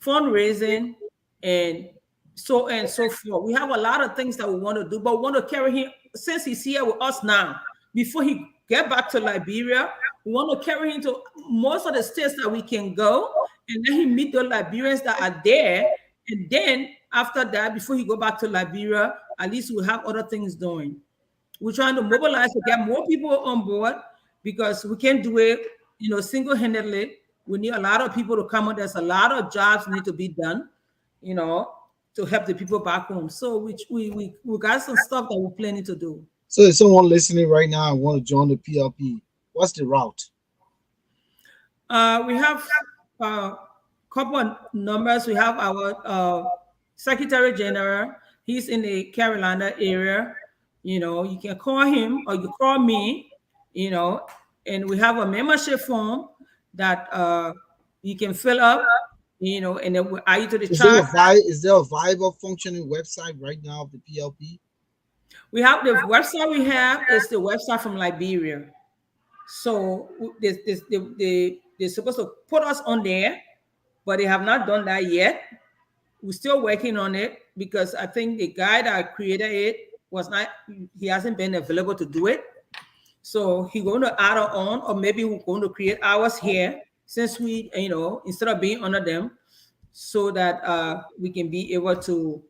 fundraising and so forth. We have a lot of things that we want to do, but we want to carry him since he's here with us now. Before he get back to Liberia, we want to carry him to most of the states that we can go, and then he meet the Liberians that are there. And then after that, before he go back to Liberia, at least we'll have other things doing. We're trying to mobilize to get more people on board because we can't do it, single-handedly. We need a lot of people to come on. There's a lot of jobs need to be done, to help the people back home. So we got some stuff that we're planning to do. So if someone listening right now and want to join the PLP, what's the route? We have a couple of numbers. We have our Secretary General. He's in the Carolina area. You can call him or you call me, and we have a membership form that you can fill up, and then we'll add you to the chat. Is there a viable functioning website right now of the PLP? We have the website we have is the website from Liberia. So they're supposed to put us on there, but they have not done that yet. We're still working on it because I think the guy that created it he hasn't been available to do it. So he's going to add our own, or maybe we're going to create ours here since we, instead of being under them, so that we can be able to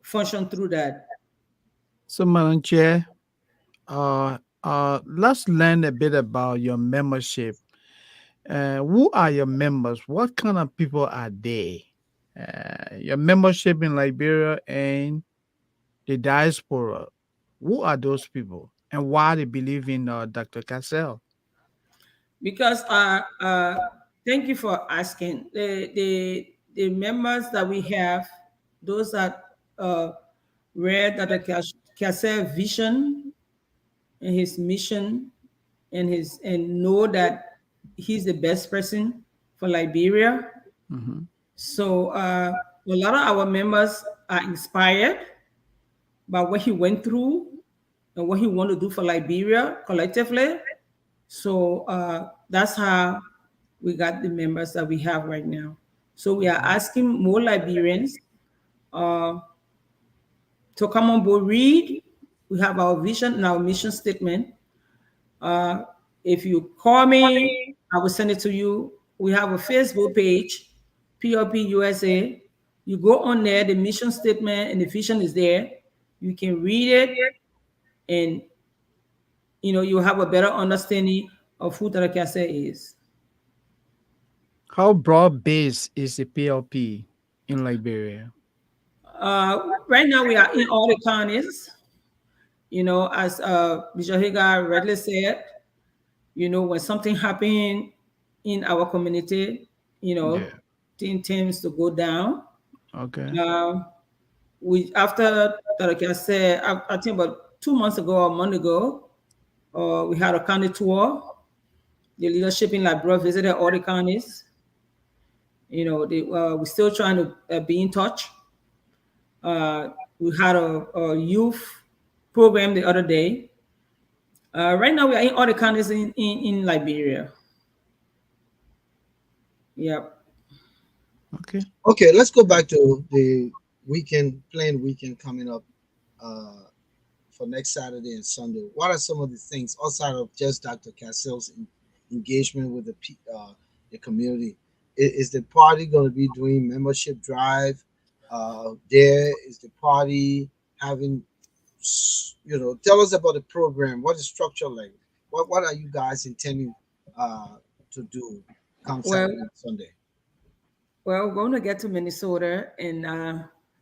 function through that. So, Madam Chair, let's learn a bit about your membership. Who are your members? What kind of people are they? Your membership in Liberia and the diaspora. Who are those people, and why they believe in Dr. Cassell? Because thank you for asking. The members that we have, those that read Dr. Cassell vision and his mission and know that he's the best person for Liberia. Mm-hmm. So a lot of our members are inspired by what he went through and what he want to do for Liberia collectively. So that's how we got the members that we have right now. So we are asking more Liberians to come on board, read. We have our vision and our mission statement. If you call me, I will send it to you. We have a Facebook page, PLP-USA. You go on there, the mission statement and the vision is there. You can read it, and you'll have a better understanding of who Dr. Cassell is. How broad based is the PLP in Liberia? Right now, we are in all the counties. As Bishop Heagar rightly said, when something happened in our community, things tends to go down. Okay. After Dr. Cassell, I think about 2 months ago or a month ago, we had a county tour. The leadership in Liberia visited all the counties. We're still trying to be in touch. We had a youth program the other day. Right now, we are in all the counties in Liberia. Yep. Okay, let's go back to the playing weekend coming up for next Saturday and Sunday. What are some of the things outside of just Dr. Cassell's engagement with the community Is the party going to be doing membership drive? There is the party having, tell us about the program. What is structure like? What are you guys intending uh, to do come Well, Saturday and Sunday? well, we're going to get to Minnesota, and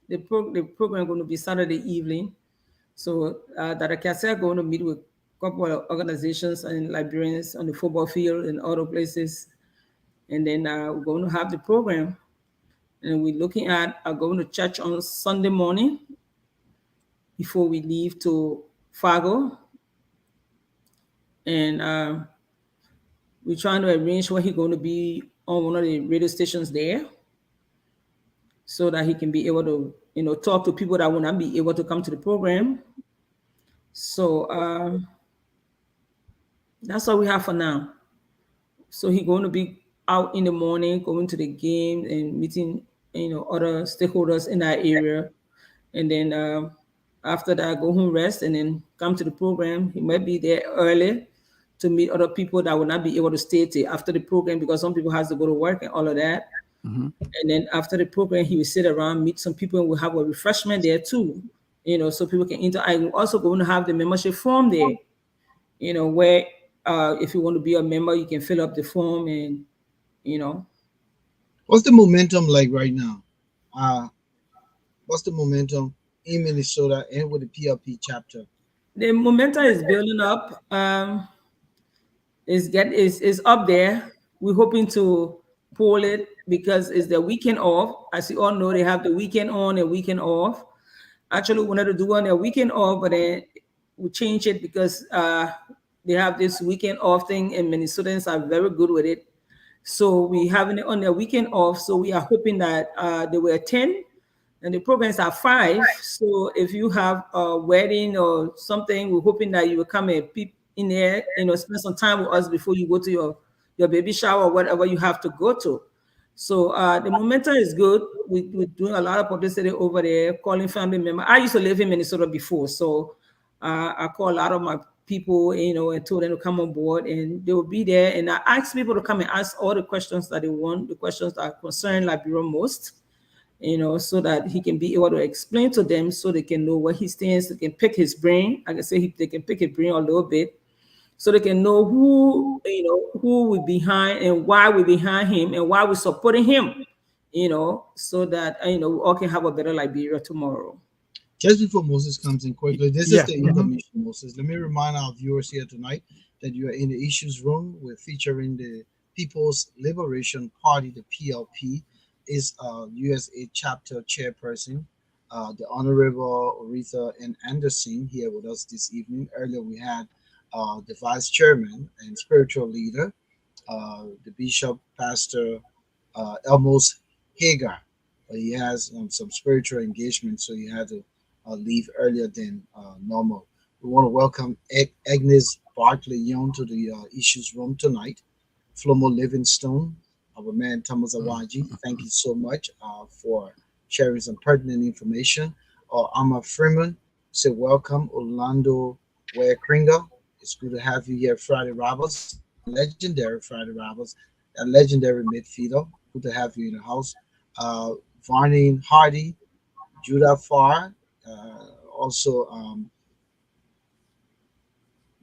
the program going to be Saturday evening. So Dr. Cassell going to meet with a couple of organizations and Liberians on the football field and other places, and then we're going to have the program. And we're looking at going to church on Sunday morning before we leave to Fargo, and we're trying to arrange where he's going to be on one of the radio stations there, so that he can be able to, talk to people that will not be able to come to the program. So that's all we have for now. So he's going to be out in the morning, going to the game and meeting, other stakeholders in that area, and then after that, go home, rest, and then come to the program. He might be there early to meet other people that will not be able to stay till after the program, because some people has to go to work and all of that. Mm-hmm. And then after the program, he will sit around, meet some people, and we'll have a refreshment there too, so people can interact. I'm also going to have the membership form there, where if you want to be a member, you can fill up the form, and you know, What's the momentum like right now? Uh, what's the momentum in Minnesota and with the PLP chapter? the momentum is building up. Is up there. We're hoping to pull it because it's the weekend off. As you all know, they have the weekend on and weekend off. Actually, we wanted to do on a weekend off, but then we changed it because they have this weekend off thing, and Minnesotans are very good with it. So we having it on their weekend off. So we are hoping that they will attend, and the programs are 5. So if you have a wedding or something, we're hoping that you will come and peep in there, spend some time with us before you go to your baby shower or whatever you have to go to. So the momentum is good. We're doing a lot of publicity over there, calling family members. I used to live in Minnesota before, so I call a lot of my people, and told them to come on board, and they will be there. And I ask people to come and ask all the questions that they want, the questions that concern Liberia most, so that he can be able to explain to them, so they can know where he stands. They can pick his brain. Like I say, they can pick his brain a little bit, so they can know who we behind and why we behind him and why we're supporting him, so that we all can have a better Liberia tomorrow. Just before Moses comes in quickly, this is Yeah. the intermission, Moses. Let me remind our viewers here tonight that you are in the issues room. We're featuring the People's Liberation Party, the PLP, is USA chapter chairperson, the Honorable Oretha Anderson here with us this evening. Earlier we had the vice chairman and spiritual leader, the bishop, Pastor Elmos Heagar. He has some spiritual engagement, so he had to leave earlier than normal. We want to welcome Agnes Barkley Young to the issues room tonight. Flomo Livingstone, our man Thomas Awaji, thank you so much for sharing some pertinent information. Amma Freeman, say welcome. Orlando Ware Kringer, it's good to have you here, Friday Roberts, legendary Friday Roberts, a legendary midfielder. Good to have you in the house. Varnine Hardy, Judah Farr, also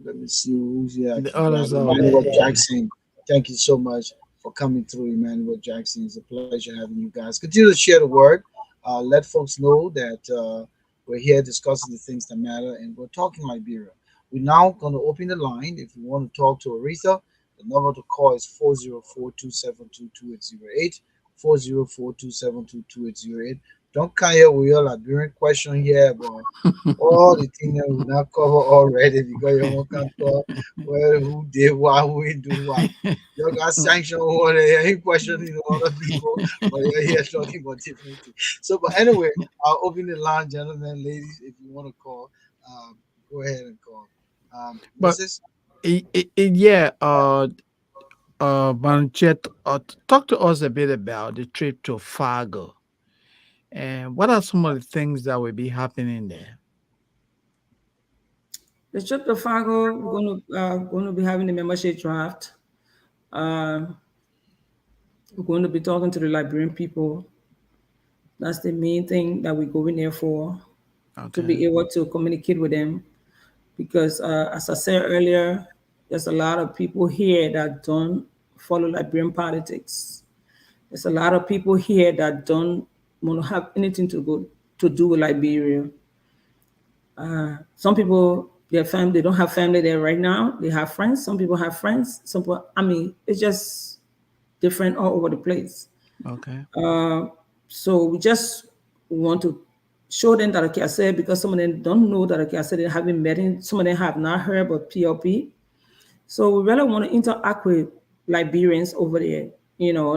let me see who's here. I The forgot. others are Emmanuel there. Jackson. Thank you so much for coming through, Emmanuel Jackson. It's a pleasure having you guys. Continue to share the word. Let folks know that we're here discussing the things that matter, and we're talking Liberia. We're now going to open the line. If you want to talk to Oretha, the number to call is 404-272-2808. 404-272-2808. Don't come here with your Liberian question here, but all the things that we not cover already because you want to talk well who did what, who didn't do what. You got sanction over there, you questioning other people, but you're here talking about different things. So, but anyway, I'll open the line, gentlemen, ladies, if you want to call, go ahead and call. But Moses? yeah, Banchet, talk to us a bit about the trip to Fargo, and what are some of the things that will be happening there? The trip to Fargo, we're going to be having the membership draft. Uh, We're going to be talking to the Liberian people. That's the main thing that we're going there for, to Okay. be able to communicate with them. Because as I said earlier, there's a lot of people here that don't follow Liberian politics. There's a lot of people here that don't want to have anything to do with Liberia. Some people, their family, they don't have family there right now. They have friends. Some people have friends. Some people, I mean, it's just different all over the place. Okay. So we just want to show them that, like I said, because some of them don't know that, like I said, they haven't met him. Some of them have not heard about PLP. So we really want to interact with Liberians over there.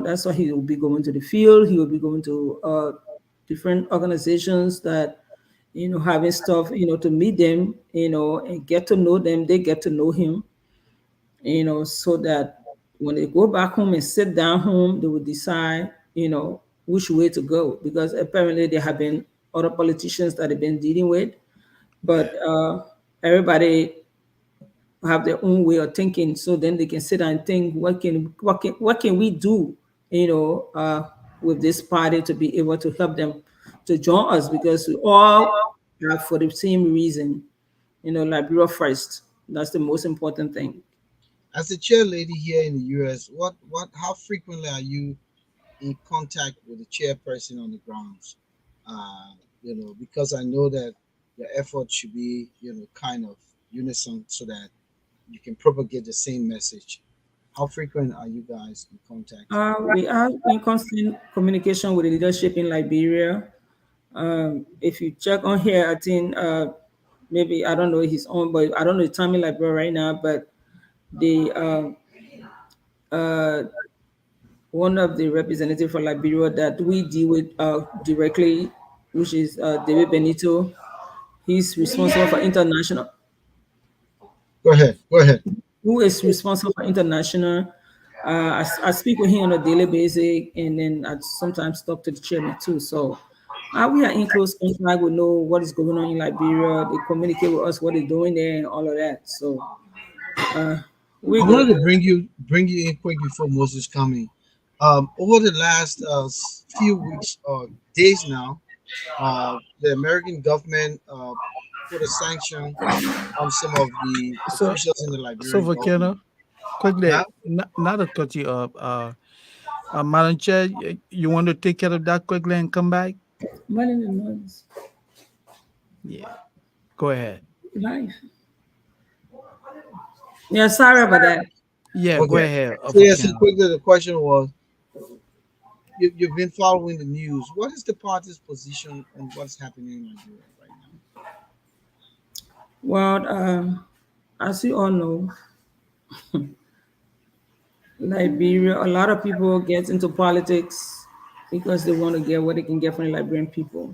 That's why he will be going to the field. He will be going to different organizations that, having stuff, to meet them, and get to know them. They get to know him, so that when they go back home and sit down home, they will decide, which way to go. Because apparently there have been other politicians that they've been dealing with, but everybody have their own way of thinking. So then they can sit down and think, what can we do, with this party to be able to help them to join us, because we all are for the same reason, Liberia first. That's the most important thing. As the chair lady here in the U.S., how frequently are you in contact with the chairperson on the grounds? Because I know that your effort should be, kind of unison so that you can propagate the same message. How frequent are you guys in contact? We are in constant communication with the leadership in Liberia. If you check on here, I think maybe I don't know his own, but I don't know the time in Liberia right now. But the one of the representatives for Liberia that we deal with directly, which is David Benito. He's responsible for international. Go ahead. Go ahead. Who is responsible for international? I speak with him on a daily basis, and then I sometimes talk to the chairman too. So we are in close contact. We know what is going on in Liberia. They communicate with us what they're doing there and all of that. So we I good. wanted to bring you in quick before Moses coming. Over the last few weeks or days now, the American government put a sanction on some of the So, officials in the so Liberian government. Volcano, quickly, Yeah, not to cut you up. Madam Chair, you want to take care of that quickly and come back? Money and noise. Yeah. Go ahead. Life. Yeah, sorry about that. Yeah, go okay. ahead, So yes, so Volcano. quickly the question was, you've been following the news. What is the party's position on what's happening in Nigeria right now? Well, as you all know, Liberia, a lot of people get into politics because they want to get what they can get from the Liberian people.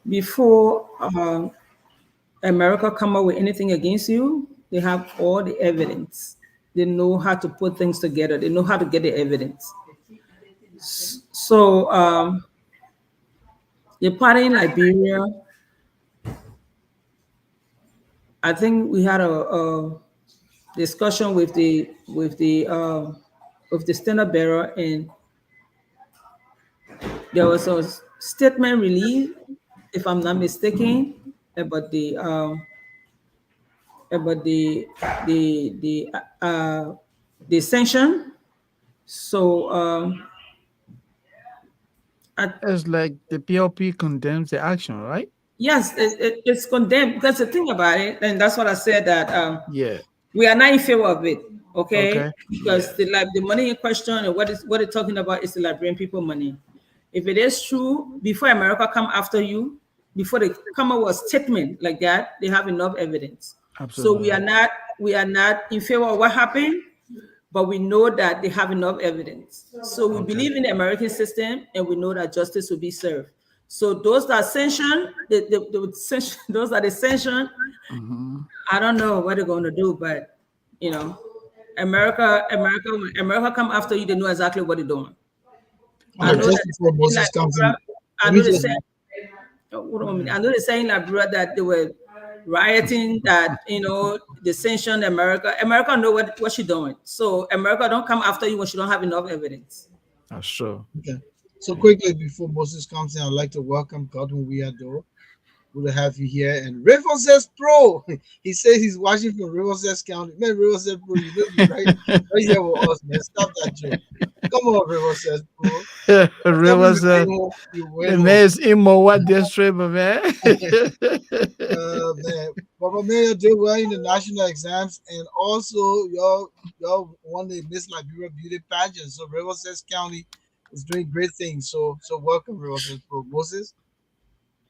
Before America come up with anything against you, they have all the evidence. They know how to put things together. They know how to get the evidence. So the party in Liberia, I think we had a discussion with the standard bearer, and there was a statement released, if I'm not mistaken, about the the the uh, the sanction. So I, It's like the PLP condemns the action, right? yes, it's condemned, because the thing about it, and that's what I said, that Yeah. we are not in favor of it, okay? Okay. Because Yeah. the money in question, and what they're talking about is the Liberian people money. If it is true, before America come after you, before they come up with a statement like that, they have enough evidence. So we are Absolutely. not in favor of what happened, but we know that they have enough evidence. So we Okay. believe in the American system, and we know that justice will be served. So those that sanction, those that they sanction, Mm-hmm. I don't know what they're going to do, but you know, America come after you. They know exactly what they're doing. All I right, know just that before in Moses comes Liberia, in, I let me know they just say, hold on a minute. I know they say in Liberia that they were rioting, that they sanctioned America. America know what she doing. So America don't come after you when she don't have enough evidence. That's true. Okay. So Yeah. quickly before Moses comes in, I'd like to welcome Godwin Weador. Good to have you here. And Riverside Pro, he says he's watching from Riverside County. Man, Riverside Pro, you know you right here with us, man. Stop that joke. Come on, Riverside Pro. Tell me you Rivers, went home. You went the home. man's emo what district, my man. Man, Papa Mayor did well in the national exams, and also y'all won the Miss Liberia Beauty pageant. So Riverside County is doing great things. So welcome, Riverside Pro. Moses.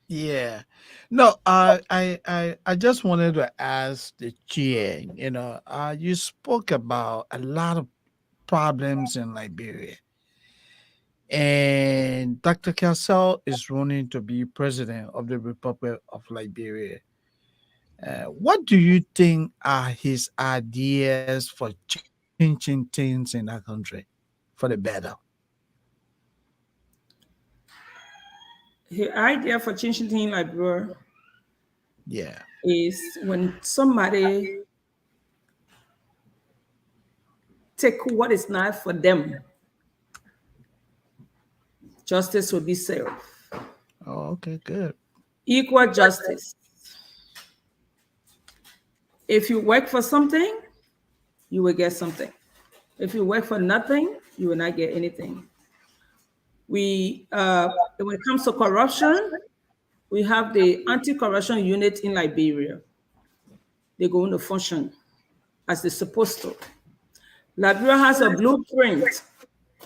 Yeah. No, I just wanted to ask the chair, you spoke about a lot of problems in Liberia. And Dr. Cassell is running to be president of the Republic of Liberia. What do you think are his ideas for changing things in that country for the better? The idea for changing things like bro Yeah. is when somebody take what is not for them, justice will be served. Oh, okay, good. Equal justice. If you work for something, you will get something. If you work for nothing, you will not get anything. When it comes to corruption, we have the anti-corruption unit in Liberia. They're going to function as they're supposed to. Liberia has a blueprint,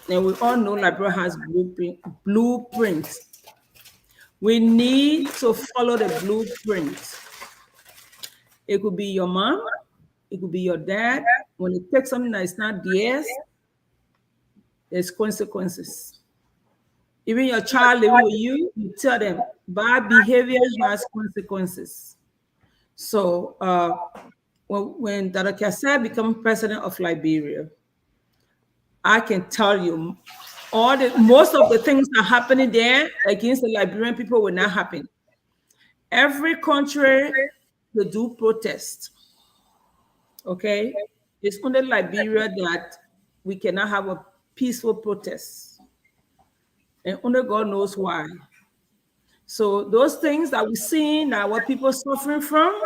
and we all know Liberia has blueprint. We need to follow the blueprint. It could be your mom, it could be your dad. When you take something that is not theirs, there's consequences. Even your child living with you, you tell them bad behavior has consequences. So when Dr. Cassell became president of Liberia, I can tell you most of the things that are happening there against the Liberian people will not happen. Every country will do protest. Okay? It's only Liberia that we cannot have a peaceful protest. And only God knows why. So those things that we're seeing that what people are suffering from,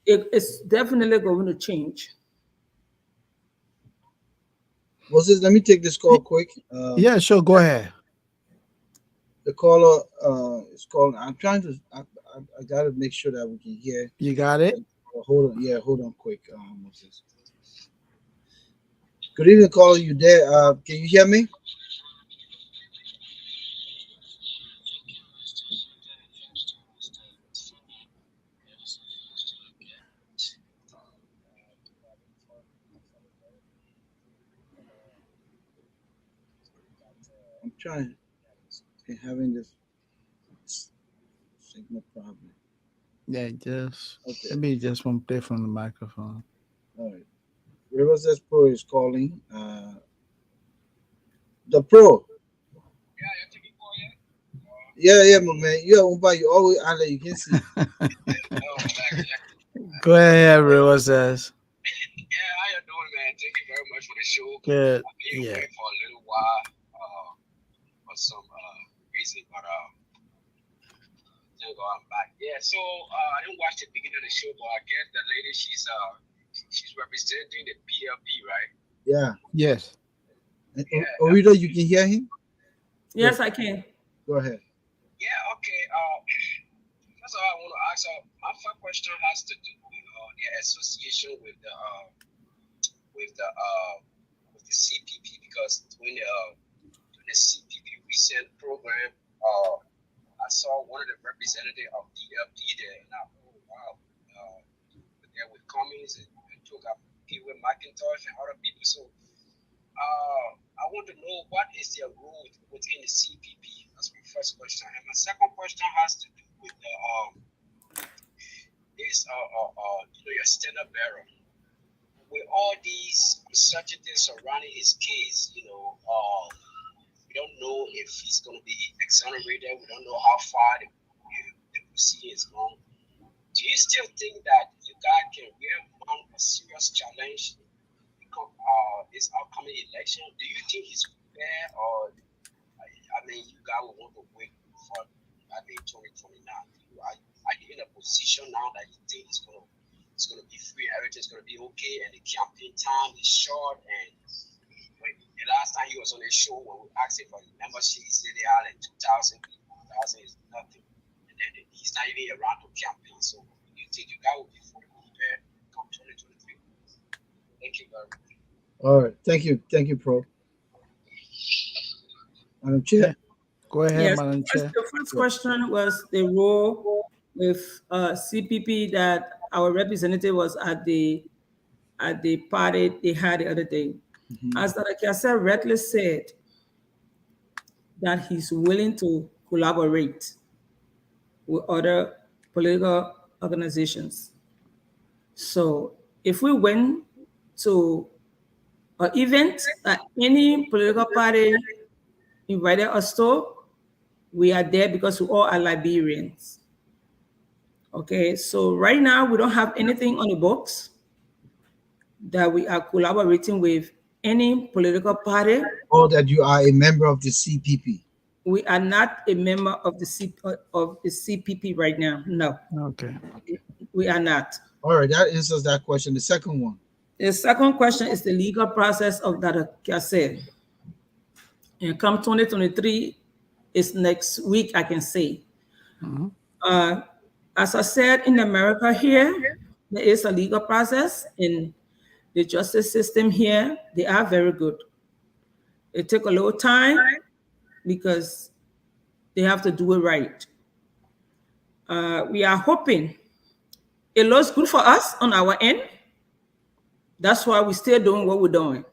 it's definitely going to change. Moses, let me take this call quick. Yeah, sure. Go ahead. The caller is calling. I'm trying to. I gotta make sure that we can hear. You got it? Hold on. Yeah, hold on, quick, Moses. Good evening, caller. You there? Can you hear me? I'm trying. Having this signal problem. Yeah, just Okay. let me just one play from the microphone. All right. Riverside Pro is calling. The Pro. Yeah, my man. You have one you always I let you can see. Go ahead, River says. Yeah, how you doing, man? Thank you very much for the show. Good. I've been Yeah. away for a little while for some reason, but thank God I'm back. Yeah, so I didn't watch the beginning of the show, but I guess the lady she's representing the PLP, right? Yeah. Yes. Yeah. Oretha, you can hear him? Yes, I can. Go ahead. Yeah, okay. That's all I want to ask. My first question has to do with the association with the CPP, because when the CPP recent program, I saw one of the representatives of DLP there, and I oh wow, there with Cummings and took up people with McIntosh and other people. So I want to know what is their role within the CPP. That's my first question. And my second question has to do with this your standard bearer. With all these uncertainties surrounding his case, we don't know if he's going to be exonerated. We don't know how far the proceeding is going. Do you still think that you guys can really mount a serious challenge this upcoming election, do you think he's prepared, or I mean, you guys will want to wait for 2029? Are you in a position now that you think it's gonna be free, everything's gonna be okay, and the campaign time is short? And the last time he was on the show, when we asked him for the membership, he said they had like 2,000 people. 2,000 is nothing, and then he's not even around to campaign. So do you think you guys will be fully prepared come 2023? Thank you very much. All right. Thank you, Pro. Madam Chair. Go ahead, Yes, Madam Chair. the first question was the role with CPP that our representative was at the party they had the other day. As Dr. Cassell rightly said, that he's willing to collaborate with other political organizations. So if we went to an event that any political party invited us to, we are there because we all are Liberians. Okay, so right now we don't have anything on the books that we are collaborating with any political party. Or that you are a member of the CPP. We are not a member of the CPP right now. No. Okay. We are not. All right, that answers that question. The second one. The second question is the legal process of Dr. Cassell. And come 2023 is next week, I can say. As I said, in America here, there is a legal process, and the justice system here, they are very good. It took a little time because they have to do it right. We are hoping it looks good for us on our end. That's why we're still doing what we're doing.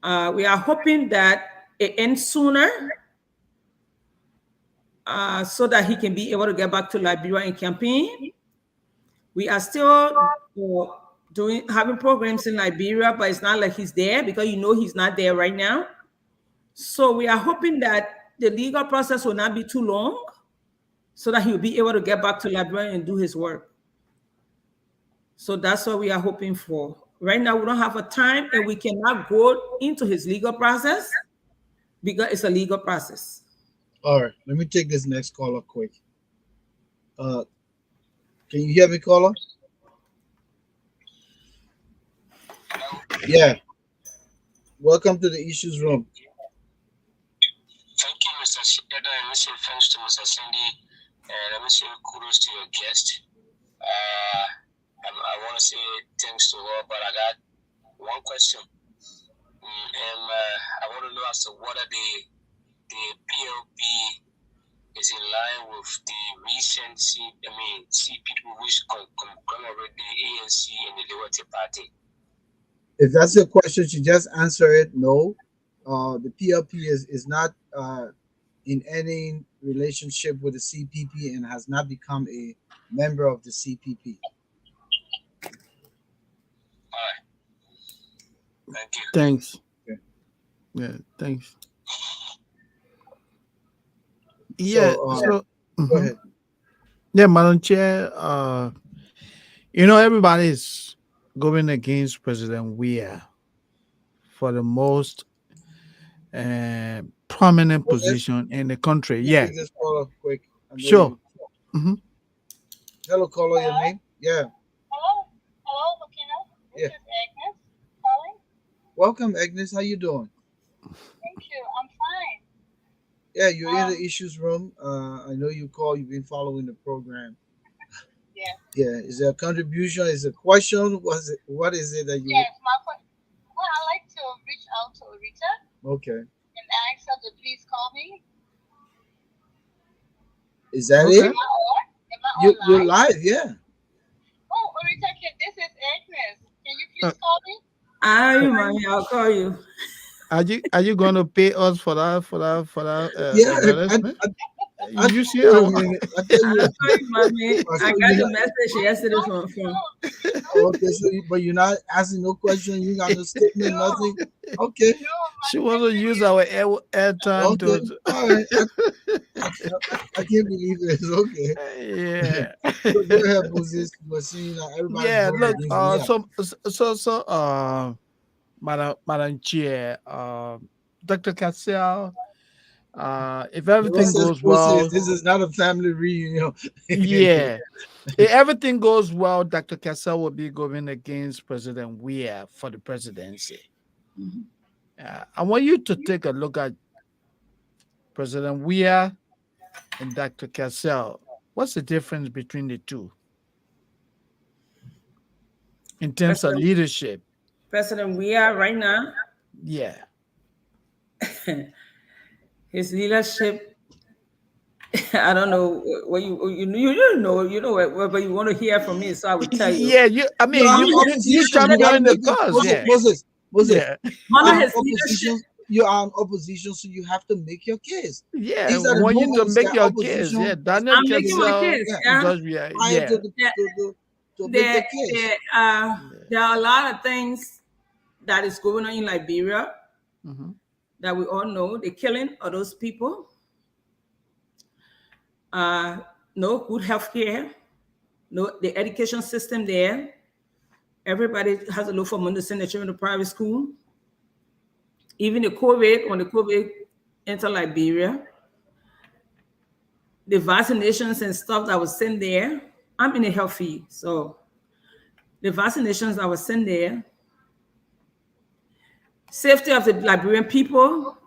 We are hoping that it ends sooner so that he can be able to get back to Liberia and campaign. We are still having programs in Liberia, but it's not like he's there because he's not there right now. So we are hoping that the legal process will not be too long so that he will be able to get back to Liberia and do his work. So that's what we are hoping for. Right now, we don't have a time and we cannot go into his legal process because it's a legal process. All right, let me take this next caller quick. Can you hear me, caller? Yeah. Welcome to the issues room. Thank you, Mr. Shepherd, and Mr. Thanks to Mr. Cindy, and let me say kudos to your guest. I want to say thanks to her, but I got one question, and I want to know as to whether the PLP is in line with the recent CPP which commemorate the ANC and the Liberty Party. If that's your question, you just answer it. No, the PLP is not in any relationship with the CPP and has not become a member of the CPP. All right. Thank you. Thanks. Okay. Yeah, thanks. Yeah. Go ahead. Yeah, Madam Chair. Everybody's going against President Weah for the most prominent position in the country. Yeah. Take this caller quick. Sure. Hello, caller. Your name? Yeah. Hello, Volcano. This is Agnes calling. Welcome, Agnes. How you doing? Thank you. I'm fine. Yeah, you're in the issues room. I know you call. You've been following the program. Yeah. Yeah. Is there a contribution? Is it a question? What is it that you? Yes, well, I like to reach out to Oretha Okay. and ask her to please call me. Is that Okay. it? Am I on? You're live. Yeah. Oh, Oretha, this is Agnes. Can you please call me? Mommy, I'll call you. Are you going to pay us for that? You see, Wait a minute. I tell you. I'll call you, Mommy. I got the message yesterday from. Okay, so but you're not asking no question. You got no statement, nothing. Okay. No, she wants to use our airtime Okay. to. All right. I can't believe it. Okay. Yeah. So go ahead, Moses. We're seeing everybody. Yeah. Look. Madam Chair, Dr. Cassell, if everything Process, goes process. well, This is not a family reunion. yeah, if everything goes well, Dr. Cassell will be going against President Weah for the presidency. I want you to take a look at President Weah and Dr. Cassell. What's the difference between the two in terms of leadership? President Weah right now, Yeah. his leadership, I don't know what you don't know, what you want to hear from me, so I will tell you. Yeah, You're on you opposition. You gotta championing the make it. cause, yeah. Moses. Yeah. You are Under on his opposition. leadership, You are on opposition, so you have to make your case. Yeah, These I are the want you to moments make that your case. opposition Yeah, Daniel I'm making my Cassell, case. yeah, George Weah, prior yeah. to make the case. There are a lot of things that is going on in Liberia Mhm. that we all know. The killing of those people, no good health care, no the education system there. Everybody has to look for money to send their children to private school. Even the COVID, when the COVID entered Liberia, the vaccinations and stuff that was sent there. I'm in the health field, so the vaccinations that was sent there, safety of the Liberian people.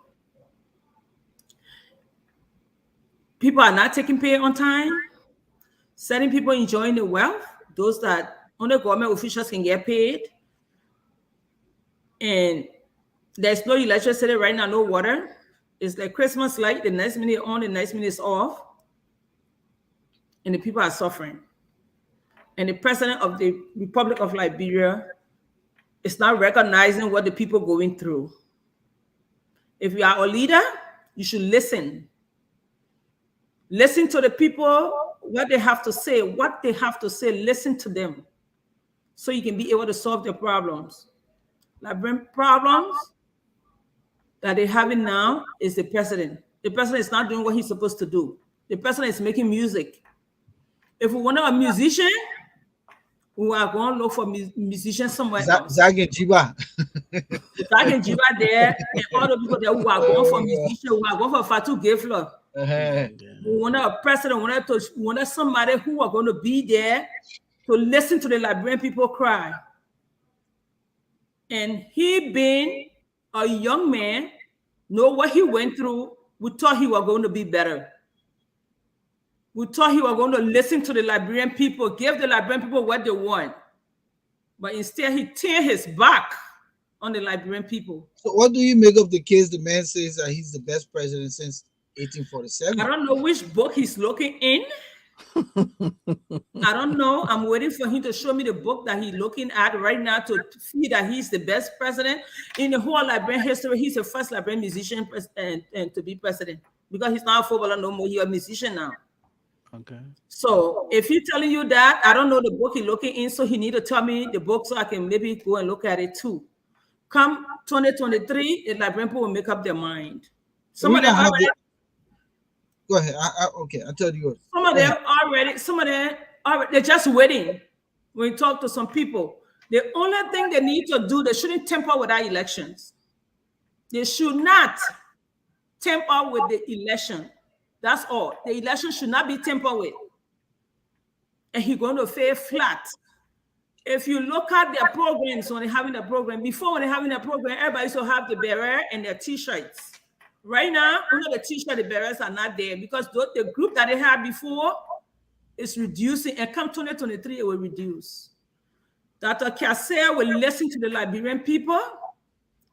People are not taking pay on time. Certain people enjoying the wealth. Those that only government officials can get paid. And there's no electricity right now, no water. It's like Christmas light, the next minute on, the next minute is off. And the people are suffering. And the president of the Republic of Liberia is not recognizing what the people are going through. If you are a leader, you should listen. Listen to the people, what they have to say, listen to them so you can be able to solve their problems. Liberian problems that they're having now is the president. The president is not doing what he's supposed to do. The president is making music. If we want a musician, we are going to look for musicians somewhere else. Zagin Jiba. Zagin Jiba there, and all the people there who are going for musicians, who are going for Fatu Gayflow. We want a president, we want somebody who are going to be there to listen to the Liberian people cry. And he being a young man, know what he went through, we thought he was going to be better. We thought he was going to listen to the Liberian people, give the Liberian people what they want. But instead, he turned his back on the Liberian people. So what do you make of the case the man says that he's the best president since 1847? I don't know which book he's looking in. I don't know. I'm waiting for him to show me the book that he's looking at right now to see that he's the best president in the whole Liberian history. He's the first Liberian musician and to be president because he's not a footballer no more. He's a musician now. Okay. So if he's telling you that, I don't know the book he's looking in, so he need to tell me the book so I can maybe go and look at it too. Come 2023, the Liberian people will make up their mind. Some of them already. Go ahead. Okay, I'll tell you what. Some of them already, they're just waiting. When you talk to some people, the only thing they need to do, they shouldn't tamper with our elections. They should not tamper with the election. That's all. The election should not be tampered with. And he's going to fail flat. If you look at their programs when they're having a program, before when they're having a program, everybody used to have the bearer and their t-shirts. Right now, under the t-shirt, the bearers are not there because the group that they had before is reducing, and come 2023, it will reduce. Dr. Cassell will listen to the Liberian people.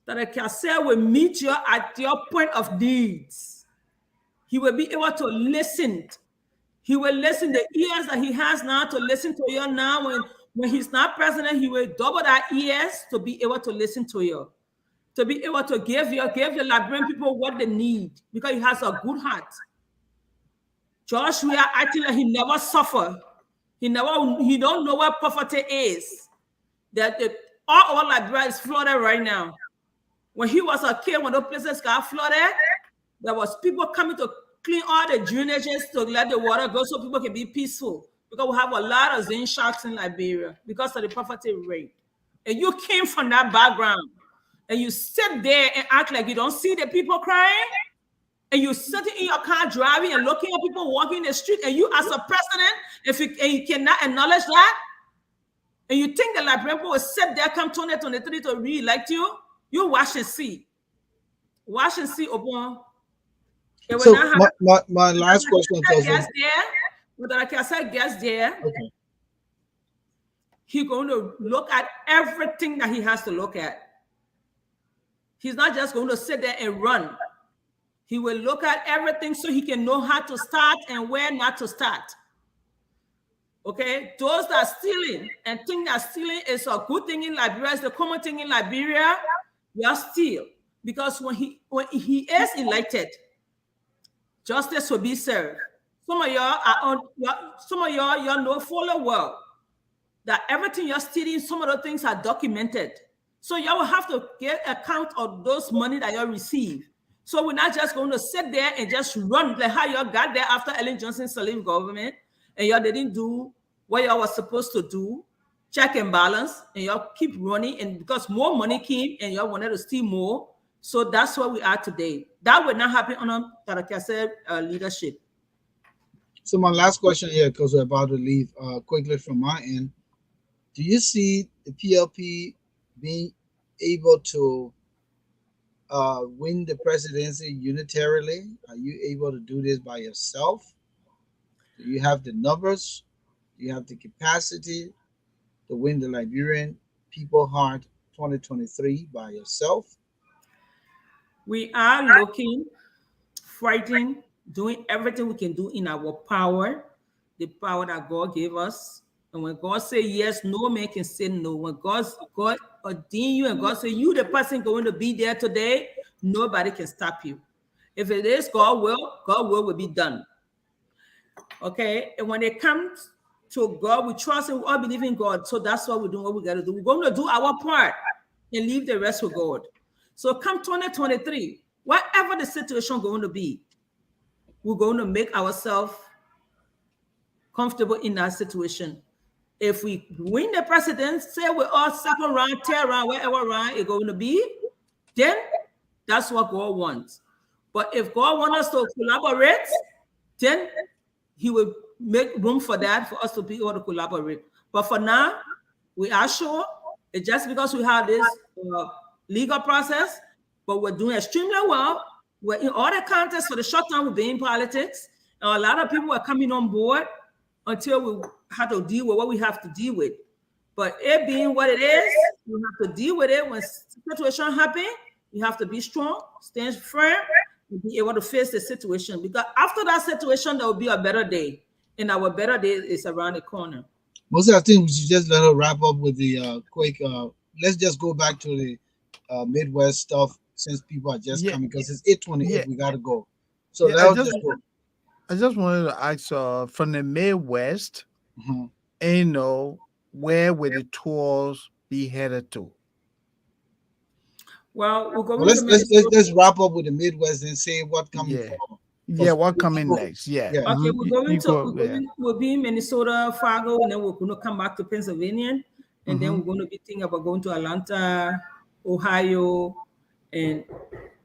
Dr. Cassell will meet you at your point of needs. He will be able to listen. He will listen the ears that he has now to listen to you now. When he's not president, he will double that ears to be able to listen to you. To be able to give the Liberian people what they need because he has a good heart. Joshua acting like he never suffered. He don't know what poverty is. All our Liberia is flooded right now. When he was a kid, when those places got flooded, there was people coming to clean all the drainages to let the water go so people can be peaceful. Because we have a lot of Zen sharks in Liberia because of the poverty rate. And you came from that background. and you sit there and act like you don't see the people crying, and you're sitting in your car driving and looking at people walking in the street, and you as a president, and you cannot acknowledge that, and you think the Liberian will sit there come 2023 to re-elect you, you watch and see. Watch and see, Obon. So my last question, Cousin. When Cassell gets there, okay, he's going to look at everything that he has to look at. He's not just going to sit there and run. He will look at everything so he can know how to start and where not to start. Okay, those that are stealing and think that stealing is a good thing in Liberia, is the common thing in Liberia, we are steal. Because when he is elected, justice will be served. Some of y'all know full well that everything you're stealing, some of the things are documented. So y'all will have to get account of those money that you receive. So we're not just going to sit there and just run like how y'all got there after Ellen Johnson's leave government, and y'all didn't do what y'all was supposed to do, check and balance, and y'all keep running, and because more money came and y'all wanted to steal more. So that's where we are today. That would not happen under Cassell leadership. So my last question here, because we're about to leave quickly from my end. Do you see the PLP being able to win the presidency unitarily? Are you able to do this by yourself? Do you have the numbers? Do you have the capacity to win the Liberian people heart 2023 by yourself? We are looking, fighting, doing everything we can do in our power, the power that God gave us. And when God say yes, no man can say no. When God ordain you and God say you the person going to be there today, nobody can stop you. If it is God's will be done. Okay, and when it comes to God, we trust and we all believe in God. So that's what we're doing, what we got to do. We're going to do our part and leave the rest with God. So come 2023, whatever the situation going to be, we're going to make ourselves comfortable in that situation. If we win the presidency, say we're all second round, third round, wherever round it's going to be, then that's what God wants. But if God wants us to collaborate, then he will make room for that, for us to be able to collaborate. But for now, we are sure it's just because we have this legal process, but we're doing extremely well. We're in all the contests for the short time we've been in politics. And a lot of people are coming on board until we have to deal with what we have to deal with. But it being what it is, we have to deal with it. When situation happen, you have to be strong, stand firm, and be able to face the situation. Because after that situation, there will be a better day. And our better day is around the corner. Most I think we should just let her wrap up with the quick. Let's just go back to the Midwest stuff since people are just coming, because it's 8:28. We gotta go. So let's just go. I just wanted to ask from the Midwest, and where would the tours be headed to? Well, we're going let's wrap up with the Midwest and say what coming. What coming next? Okay, we'll be in Minnesota, Fargo, and then we're going to come back to Pennsylvania, and then we're going to be thinking about going to Atlanta, Ohio, and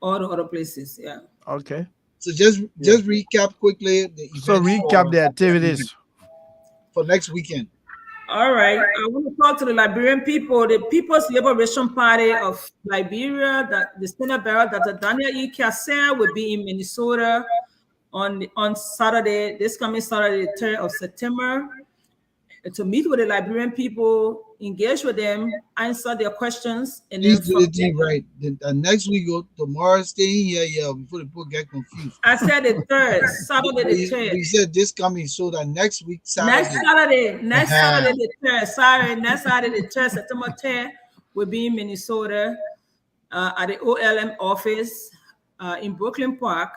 all the other places. Yeah. Okay. So just recap quickly the events. So recap the activities for next weekend. All right. I want to talk to the Liberian people. The People's Liberation Party of Liberia, that the Senate Bearer, Dr. Daniel E. Cassell, will be in Minnesota on Saturday, this coming Saturday, the 3rd of September, to meet with the Liberian people, engage with them, answer their questions, and please do the thing right. The next week, tomorrow, staying here, before the people get confused. I said the 3rd, Saturday the 3rd. We said this coming, so that next week, Saturday. Next Saturday the 3rd. Sorry, next Saturday the 3rd, September 10th, we'll be in Minnesota at the OLM office in Brooklyn Park.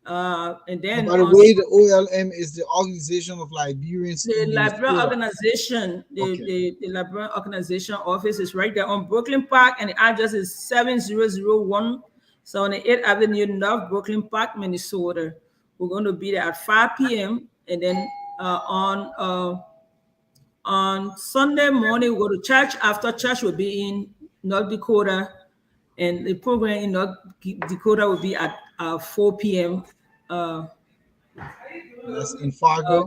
And then, by the way, the OLM is the Organization of Liberians. The Liberian Organization, the Liberian Organization office is right there on Brooklyn Park, and the address is 7001 78th Avenue, North Brooklyn Park, Minnesota. We're going to be there at 5 p.m. and then on Sunday morning, we'll go to church. After church, we'll be in North Dakota And the program in North Dakota will be at 4 p.m. Uh, That's in Fargo.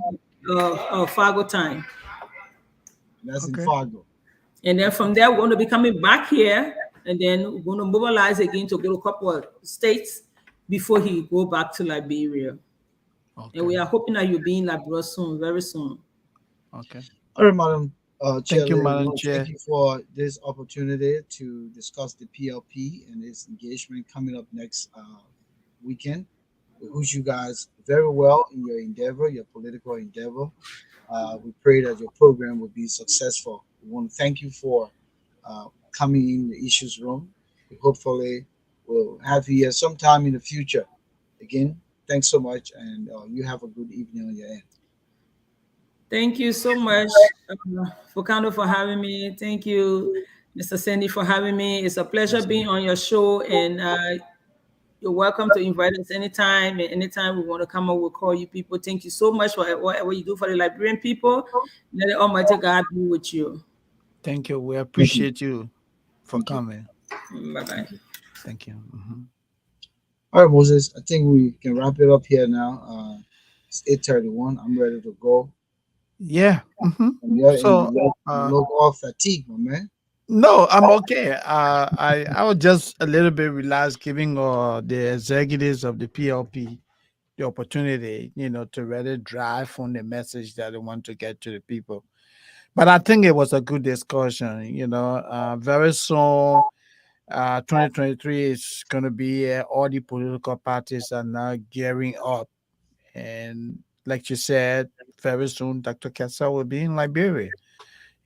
Fargo time. That's in Okay. Fargo. And then Okay. from there, we're going to be coming back here, and then we're going to mobilize again to go to a couple of states before he go back to Liberia. And Okay. we are hoping that you'll be in Liberia soon, very soon. Okay. All right, Madam Chair, Thank you, we Madam want to thank Chair. you for this opportunity to discuss the PLP and its engagement coming up next weekend. We wish you guys very well in your endeavor, your political endeavor. We pray that your program will be successful. We want to thank you for uh, coming in the issues room. We hopefully will have you here sometime in the future. Again, thanks so much, and you have a good evening on your end. Thank you so much, Volcano, for having me. Thank you, Mr. Sandy, for having me. It's a pleasure Yes, being ma'am. on your show, and you're welcome to invite us anytime. And anytime we want to come up, we'll call you people. Thank you so much for whatever you do for the Liberian people. Let the Almighty God be with you. Thank you. We Thank you. appreciate you for Thank you. coming. Bye bye. Thank you. Thank you. All right, Moses. I think we can wrap it up here now. It's 8:31. I'm ready to go. Yeah. And you're in. So, You look all fatigued, my man. no, I'm okay. I was just a little bit relaxed, giving the executives of the PLP the opportunity, to really drive on the message that they want to get to the people. But I think it was a good discussion. Very soon, 2023 is going to be all the political parties are now gearing up, and like you said, very soon, Dr. Cassell will be in Liberia,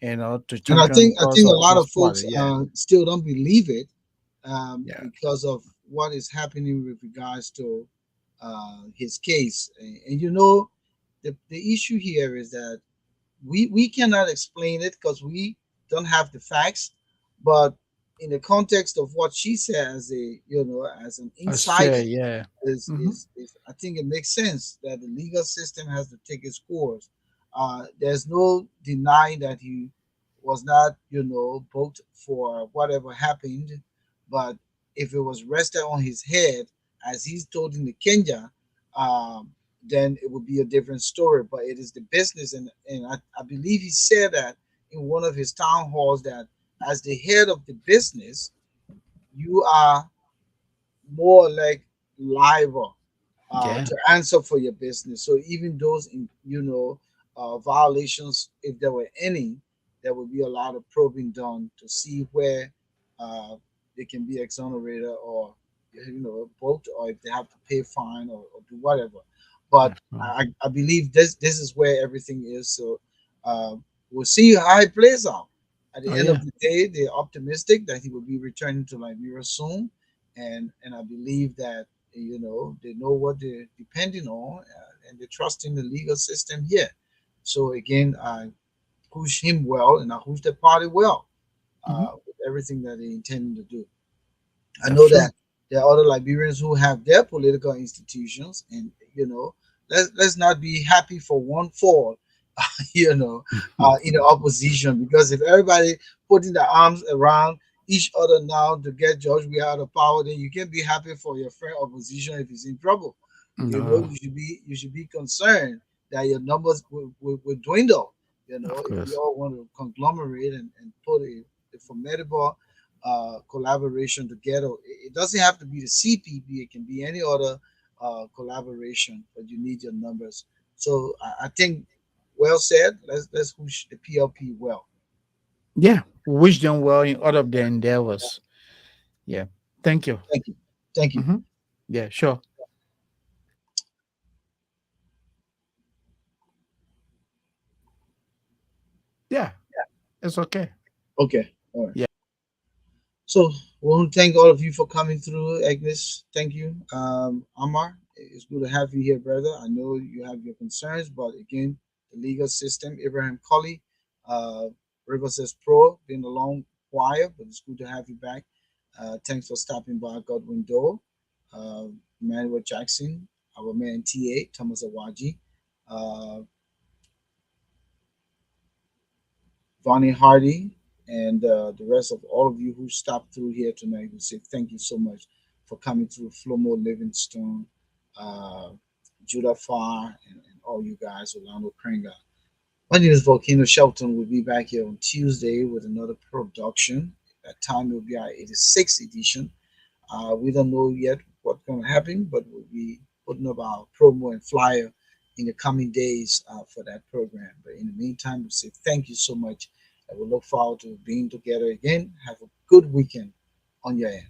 to And I champion the think cause a of lot this of folks party. Yeah, still don't believe it yeah, because of what is happening with regards to his case. And the issue here is that we cannot explain it because we don't have the facts, but in the context of what she said as a as an I insight share. Yeah. Hmm. is I think it makes sense that the legal system has to take its course. There's no denying that he was not booked for whatever happened, but if it was rested on his head as he's told in the Kenya, um, then it would be a different story. But it is the business, and I believe he said that in one of his town halls that as the head of the business, you are more like liable Yeah. to answer for your business. So even those violations, if there were any, there would be a lot of probing done to see where uh, they can be exonerated or booked, or if they have to pay fine or do whatever. But Yeah. Oh, I believe this is where everything is. So uh, we'll see how it plays out. At the oh, end of yeah. the day, they're optimistic that he will be returning to Liberia soon, and I believe that they know what they're depending on, and they trust in the legal system here. So again, I push him well, and I push the party well Hmm. with everything that they intend to do. I That's know true. that there are other Liberians who have their political institutions, and let's not be happy for one fall, in the opposition, because if everybody putting their arms around each other now to get George we out of power, then you can be happy for your friend opposition if he's in trouble. No, You should be concerned that your numbers will dwindle. of If we course. all want to conglomerate and put a formidable collaboration together. It doesn't have to be the CPP. It can be any other collaboration, but you need your numbers. So I think, well said. Let's push the PLP well. Yeah. Wish them well in all of their endeavors. Yeah. Thank you. Thank you. Thank you. Hmm. Yeah, sure. Yeah, it's okay. Okay. All right. Yeah. So we want to thank all of you for coming through, Agnes. Thank you. Amar, it's good to have you here, brother. I know you have your concerns, but again, the legal system, Abraham Colley, uh, River says Pro, been a long while, but it's good to have you back. Thanks for stopping by, Godwin Doe, uh, Emmanuel Jackson, our man TA, Thomas Awaji, uh, Vonnie Hardy, And the rest of all of you who stopped through here tonight, we say thank you so much for coming through. Flomo Livingstone, uh, Judah Farr, and all you guys, Orlando Kringa. My name is Volcano Shelton. We'll be back here on Tuesday with another production. That time will be our 86th edition. We don't know yet what's going to happen, but we'll be putting up our promo and flyer in the coming days for that program. But in the meantime, we say thank you so much. And we look forward to being together again. Have a good weekend on your end.